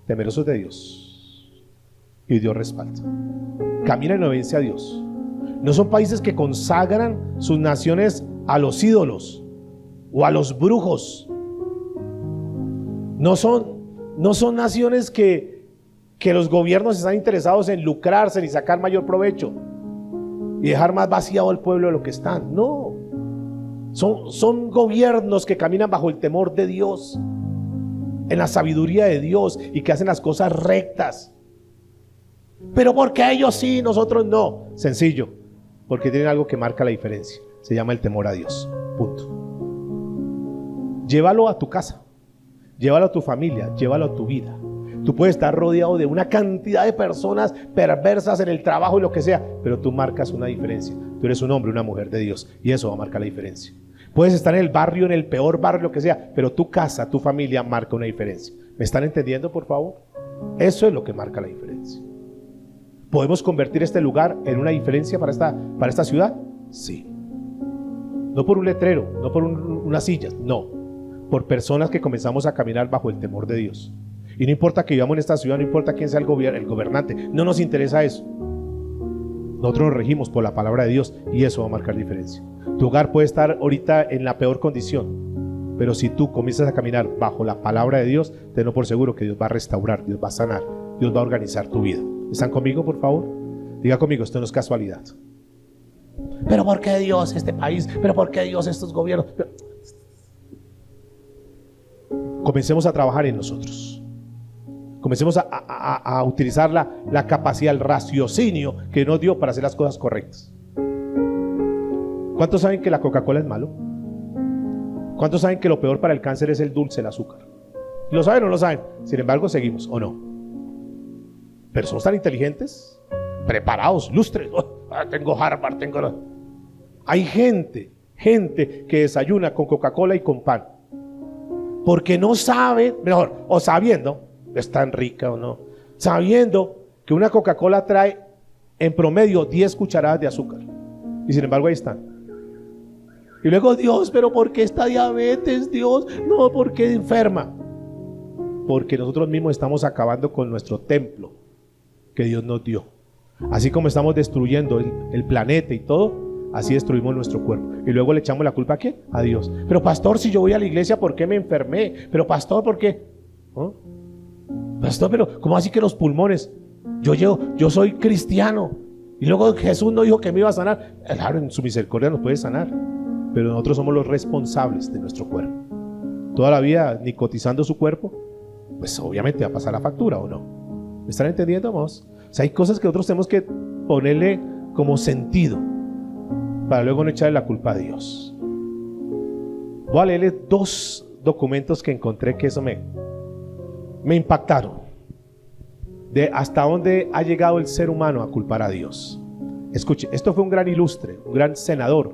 A: temerosos de Dios. Y Dios respalda. Camina en obediencia a Dios. No son países que consagran sus naciones a los ídolos o a los brujos. No son naciones que los gobiernos están interesados en lucrarse y sacar mayor provecho y dejar más vaciado al pueblo de lo que están. No, son gobiernos que caminan bajo el temor de Dios, en la sabiduría de Dios, y que hacen las cosas rectas. Pero porque ellos sí, nosotros no. Sencillo, porque tienen algo que marca la diferencia. Se llama el temor a Dios. Punto. Llévalo a tu casa, llévalo a tu familia, llévalo a tu vida. Tú puedes estar rodeado de una cantidad de personas perversas en el trabajo y lo que sea, pero tú marcas una diferencia. Tú eres un hombre, una mujer de Dios, y eso va a marcar la diferencia. Puedes estar en el barrio, en el peor barrio, lo que sea, pero tu casa, tu familia marca una diferencia. ¿Me están entendiendo, por favor? Eso es lo que marca la diferencia. ¿Podemos convertir este lugar en una diferencia para esta ciudad? Sí. No por un letrero, no por unas sillas, no. Por personas que comenzamos a caminar bajo el temor de Dios. Y no importa que vivamos en esta ciudad, no importa quién sea el gobernante, no nos interesa eso. Nosotros nos regimos por la palabra de Dios y eso va a marcar diferencia. Tu hogar puede estar ahorita en la peor condición, pero si tú comienzas a caminar bajo la palabra de Dios, tenlo por seguro que Dios va a restaurar, Dios va a sanar, Dios va a organizar tu vida. ¿Están conmigo, por favor? Diga conmigo, esto no es casualidad. ¿Pero por qué Dios este país? ¿Pero por qué Dios estos gobiernos? Comencemos a trabajar en nosotros. Comencemos a utilizar la capacidad, el raciocinio que nos dio para hacer las cosas correctas. ¿Cuántos saben que la Coca-Cola es malo? ¿Cuántos saben que lo peor para el cáncer es el dulce, el azúcar? ¿Lo saben o no lo saben? Sin embargo, seguimos, ¿o no? Pero somos tan inteligentes, preparados, lustres. Tengo Harvard, Hay gente que desayuna con Coca-Cola y con pan, porque no sabe, mejor, o sabiendo, es tan rica o no, sabiendo que una Coca-Cola trae en promedio 10 cucharadas de azúcar, y sin embargo ahí están. Y luego, Dios, pero ¿por qué esta diabetes, Dios? No, ¿por qué enferma? Porque nosotros mismos estamos acabando con nuestro templo que Dios nos dio. Así como estamos destruyendo el planeta y todo, así destruimos nuestro cuerpo. Y luego le echamos la culpa ¿a quién? A Dios. Pero pastor, si yo voy a la iglesia, ¿por qué me enfermé? Pero pastor, ¿por qué? ¿Oh? Pastor, pero ¿cómo así que los pulmones? Yo soy cristiano. Y luego Jesús no dijo que me iba a sanar. Claro, en su misericordia nos puede sanar, pero nosotros somos los responsables de nuestro cuerpo. Toda la vida nicotizando su cuerpo, pues obviamente va a pasar la factura, ¿o no? ¿Me están entendiendo, vamos? O sea, hay cosas que nosotros tenemos que ponerle como sentido para luego no echarle la culpa a Dios. Voy a leerles 2 documentos que encontré que eso me impactaron, de hasta dónde ha llegado el ser humano a culpar a Dios. Escuche, esto fue un gran ilustre, un gran senador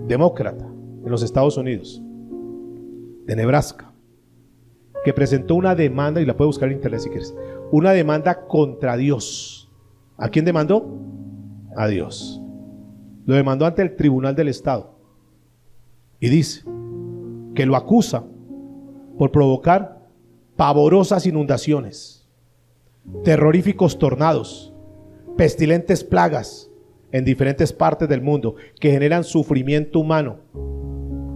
A: demócrata en los Estados Unidos, de Nebraska, que presentó una demanda, y la puede buscar en internet si quieres, una demanda contra Dios. ¿A quién demandó? A Dios. Lo demandó ante el Tribunal del Estado y dice que lo acusa por provocar pavorosas inundaciones, terroríficos tornados, pestilentes plagas en diferentes partes del mundo que generan sufrimiento humano.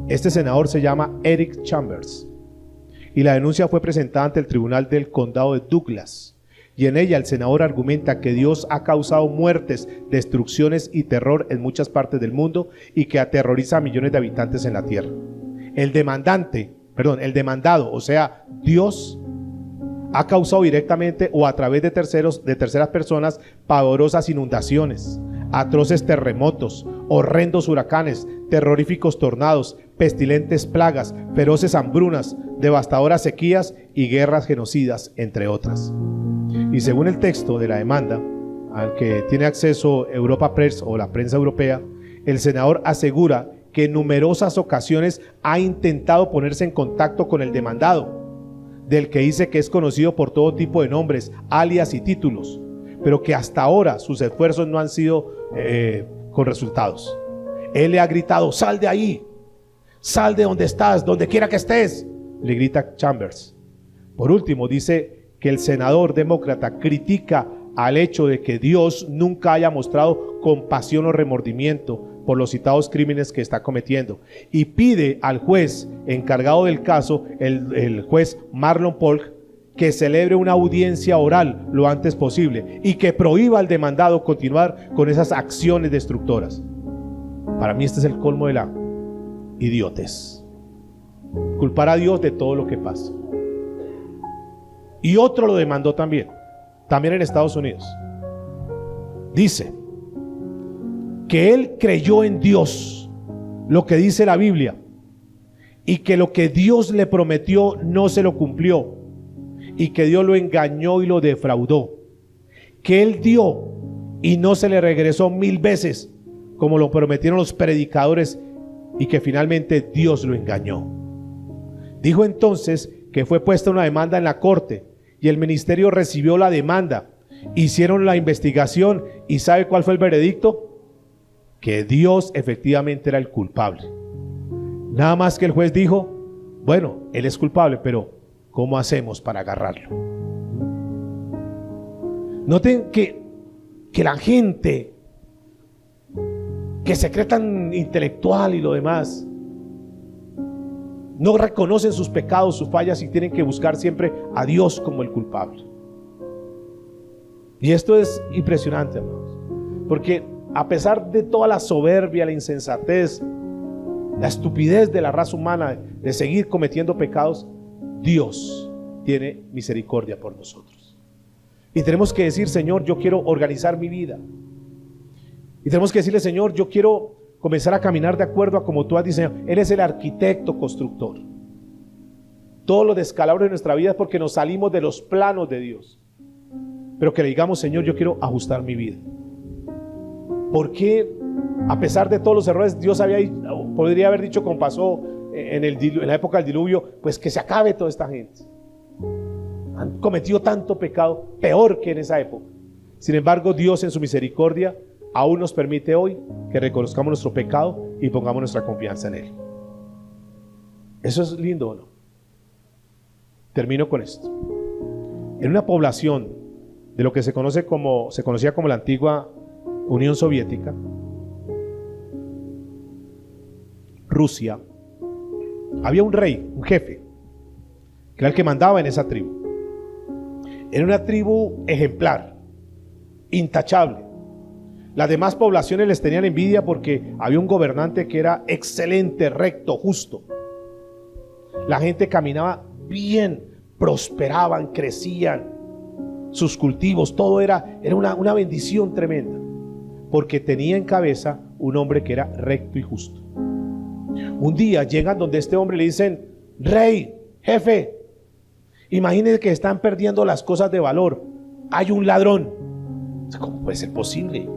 A: Este senador se llama Eric Chambers y la denuncia fue presentada ante el Tribunal del Condado de Douglas, y en ella el senador argumenta que Dios ha causado muertes, destrucciones y terror en muchas partes del mundo y que aterroriza a millones de habitantes en la tierra. El demandado, o sea, Dios, ha causado directamente o a través de terceras personas, pavorosas inundaciones, atroces terremotos, horrendos huracanes, terroríficos tornados, pestilentes plagas, feroces hambrunas, devastadoras sequías y guerras genocidas, entre otras. Y según el texto de la demanda, al que tiene acceso Europa Press o la prensa europea, el senador asegura que en numerosas ocasiones ha intentado ponerse en contacto con el demandado, del que dice que es conocido por todo tipo de nombres, alias y títulos, pero que hasta ahora sus esfuerzos no han sido con resultados. Él le ha gritado: sal de ahí, sal de donde estás, donde quiera que estés, le grita Chambers. Por último, dice que el senador demócrata critica al hecho de que Dios nunca haya mostrado compasión o remordimiento por los citados crímenes que está cometiendo, y pide al juez encargado del caso, el juez Marlon Polk, que celebre una audiencia oral lo antes posible y que prohíba al demandado continuar con esas acciones destructoras. Para mí este es el colmo de la idiotez. Culpar a Dios de todo lo que pasa. Y otro lo demandó también en Estados Unidos. Dice que él creyó en Dios, lo que dice la Biblia, y que lo que Dios le prometió no se lo cumplió, y que Dios lo engañó y lo defraudó, que él dio y no se le regresó 1000 veces como lo prometieron los predicadores, y que finalmente Dios lo engañó. Dijo entonces que fue puesta una demanda en la corte, y el ministerio recibió la demanda, hicieron la investigación, y ¿sabe cuál fue el veredicto? Que Dios efectivamente era el culpable. Nada más que el juez dijo, bueno, él es culpable, pero ¿cómo hacemos para agarrarlo? Noten que la gente que se cree tan intelectual y lo demás, no reconocen sus pecados, sus fallas, y tienen que buscar siempre a Dios como el culpable. Y esto es impresionante, hermanos, porque a pesar de toda la soberbia, la insensatez, la estupidez de la raza humana de seguir cometiendo pecados, Dios tiene misericordia por nosotros. Y tenemos que decir, Señor, yo quiero organizar mi vida. Y tenemos que decirle, Señor, yo quiero comenzar a caminar de acuerdo a como tú has diseñado. Él es el arquitecto constructor. Todos los descalabros de nuestra vida es porque nos salimos de los planos de Dios. Pero que le digamos, Señor, yo quiero ajustar mi vida. Porque a pesar de todos los errores, Dios podría haber dicho, como pasó en la época del diluvio, pues que se acabe toda esta gente. Han cometido tanto pecado, peor que en esa época. Sin embargo, Dios en su misericordia aún nos permite hoy que reconozcamos nuestro pecado y pongamos nuestra confianza en Él. Eso es lindo, ¿o no? Termino con esto. En una población de lo que se conocía como la antigua Unión Soviética, Rusia, había un rey, un jefe, que era el que mandaba en esa tribu. Era una tribu ejemplar, intachable. Las demás poblaciones les tenían envidia porque había un gobernante que era excelente, recto, justo. La gente caminaba bien, prosperaban, crecían, sus cultivos, todo era una bendición tremenda, porque tenía en cabeza un hombre que era recto y justo. Un día llegan donde este hombre y le dicen: rey, jefe, imagínense que están perdiendo las cosas de valor, hay un ladrón. ¿Cómo puede ser posible?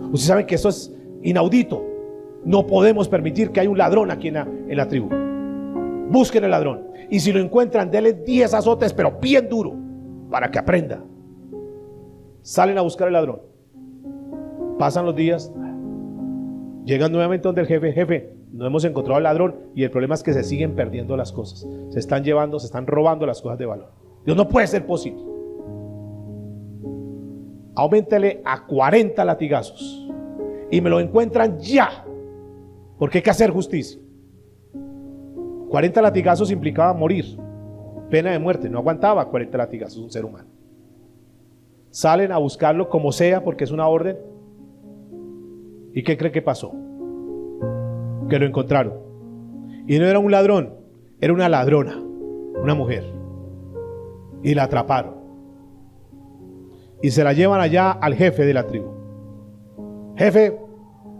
A: Ustedes saben que eso es inaudito. No podemos permitir que haya un ladrón aquí en la tribu. Busquen al ladrón, y si lo encuentran, denle 10 azotes, pero bien duro, para que aprenda. Salen a buscar al ladrón. Pasan los días, llegan nuevamente donde el jefe, no hemos encontrado al ladrón, y el problema es que se siguen perdiendo las cosas, se están robando las cosas de valor. Dios, no puede ser posible. Auméntele a 40 latigazos y me lo encuentran ya, porque hay que hacer justicia. 40 latigazos implicaba morir, pena de muerte. No aguantaba 40 latigazos un ser humano. Salen a buscarlo como sea, porque es una orden. ¿Y qué cree que pasó? Que lo encontraron, y no era un ladrón, era una ladrona, una mujer, y la atraparon y se la llevan allá al jefe de la tribu. Jefe,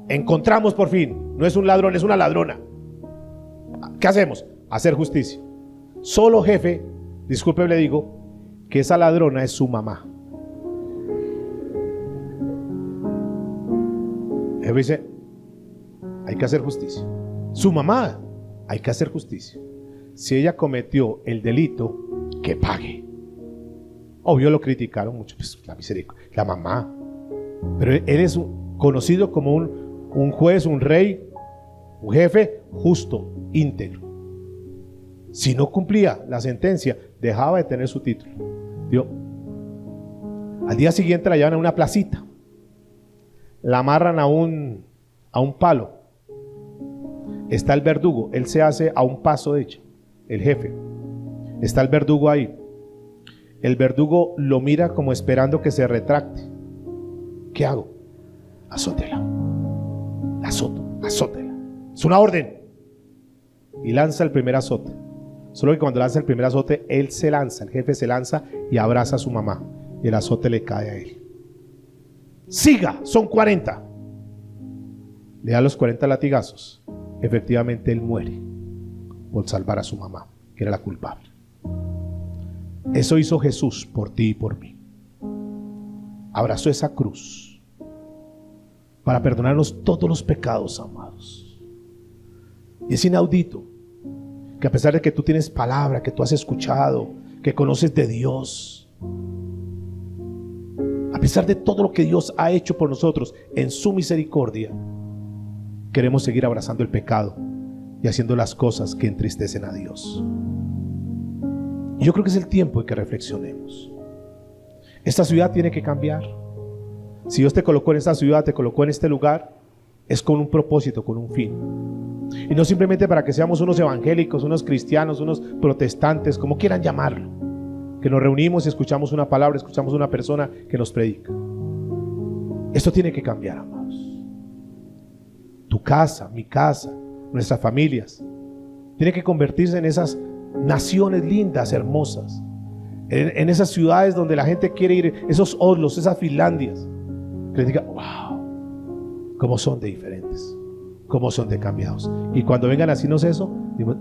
A: encontramos por fin, no es un ladrón, es una ladrona. ¿Qué hacemos? Hacer justicia. Solo, jefe, disculpe, le digo que esa ladrona es su mamá. El jefe dice: hay que hacer justicia. Su mamá, hay que hacer justicia. Si ella cometió el delito, que pague. Obvio lo criticaron mucho, pues la misericordia, la mamá. Pero él es conocido como un juez, un rey, un jefe justo, íntegro. Si no cumplía la sentencia, dejaba de tener su título. ¿Vio? Al día siguiente la llevan a una placita, la amarran a un palo. Está el verdugo, él se hace a un paso de ella, el jefe. Está el verdugo ahí. El verdugo lo mira como esperando que se retracte. ¿Qué hago? Azótela. La azoto, azótela. Es una orden. Y lanza el primer azote. Solo que cuando lanza el primer azote, él se lanza, el jefe se lanza y abraza a su mamá. Y el azote le cae a él. Siga, son 40. Le da los 40 latigazos. Efectivamente él muere por salvar a su mamá, que era la culpable. Eso hizo Jesús por ti y por mí. Abrazó esa cruz para perdonarnos todos los pecados, amados. Y es inaudito que a pesar de que tú tienes palabra, que tú has escuchado, que conoces de Dios, a pesar de todo lo que Dios ha hecho por nosotros en su misericordia, queremos seguir abrazando el pecado y haciendo las cosas que entristecen a Dios. Yo creo que es el tiempo de que reflexionemos. Esta ciudad tiene que cambiar. Si Dios te colocó en esta ciudad, te colocó en este lugar, es con un propósito, con un fin. Y no simplemente para que seamos unos evangélicos, unos cristianos, unos protestantes, como quieran llamarlo, que nos reunimos y escuchamos una palabra, escuchamos una persona que nos predica. Esto tiene que cambiar, amados. Tu casa, mi casa, nuestras familias, tiene que convertirse en esas naciones lindas, hermosas, en esas ciudades donde la gente quiere ir, esos Oslos, esas Finlandias, que les diga, wow, cómo son de diferentes, cómo son de cambiados. Y cuando vengan a decirnos eso,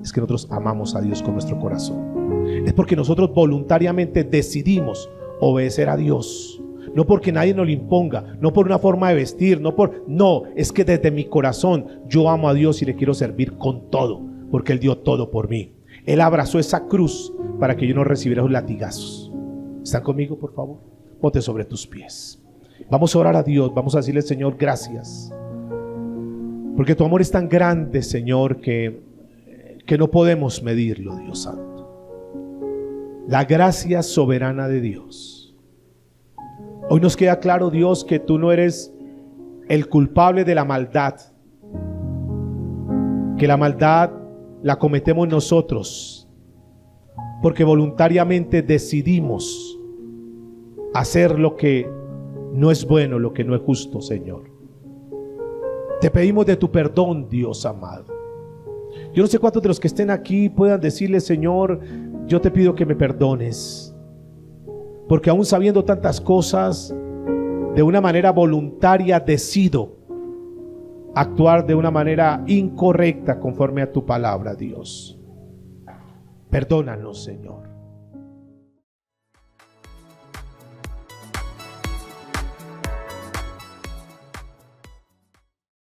A: es que nosotros amamos a Dios con nuestro corazón. Es porque nosotros voluntariamente decidimos obedecer a Dios. No porque nadie nos lo imponga, no por una forma de vestir, no, es que desde mi corazón yo amo a Dios y le quiero servir con todo, porque Él dio todo por mí. Él abrazó esa cruz para que yo no recibiera los latigazos. ¿Están conmigo, por favor? Ponte sobre tus pies. Vamos a orar a Dios, vamos a decirle, Señor, gracias, porque tu amor es tan grande, Señor, que no podemos medirlo, Dios Santo. La gracia soberana de Dios. Hoy nos queda claro, Dios, que tú no eres el culpable de la maldad, que la maldad la cometemos nosotros, porque voluntariamente decidimos hacer lo que no es bueno, lo que no es justo, Señor. Te pedimos de tu perdón, Dios amado. Yo no sé cuántos de los que estén aquí puedan decirle, Señor, yo te pido que me perdones, porque aún sabiendo tantas cosas, de una manera voluntaria decido actuar de una manera incorrecta conforme a tu palabra, Dios. Perdónanos, Señor.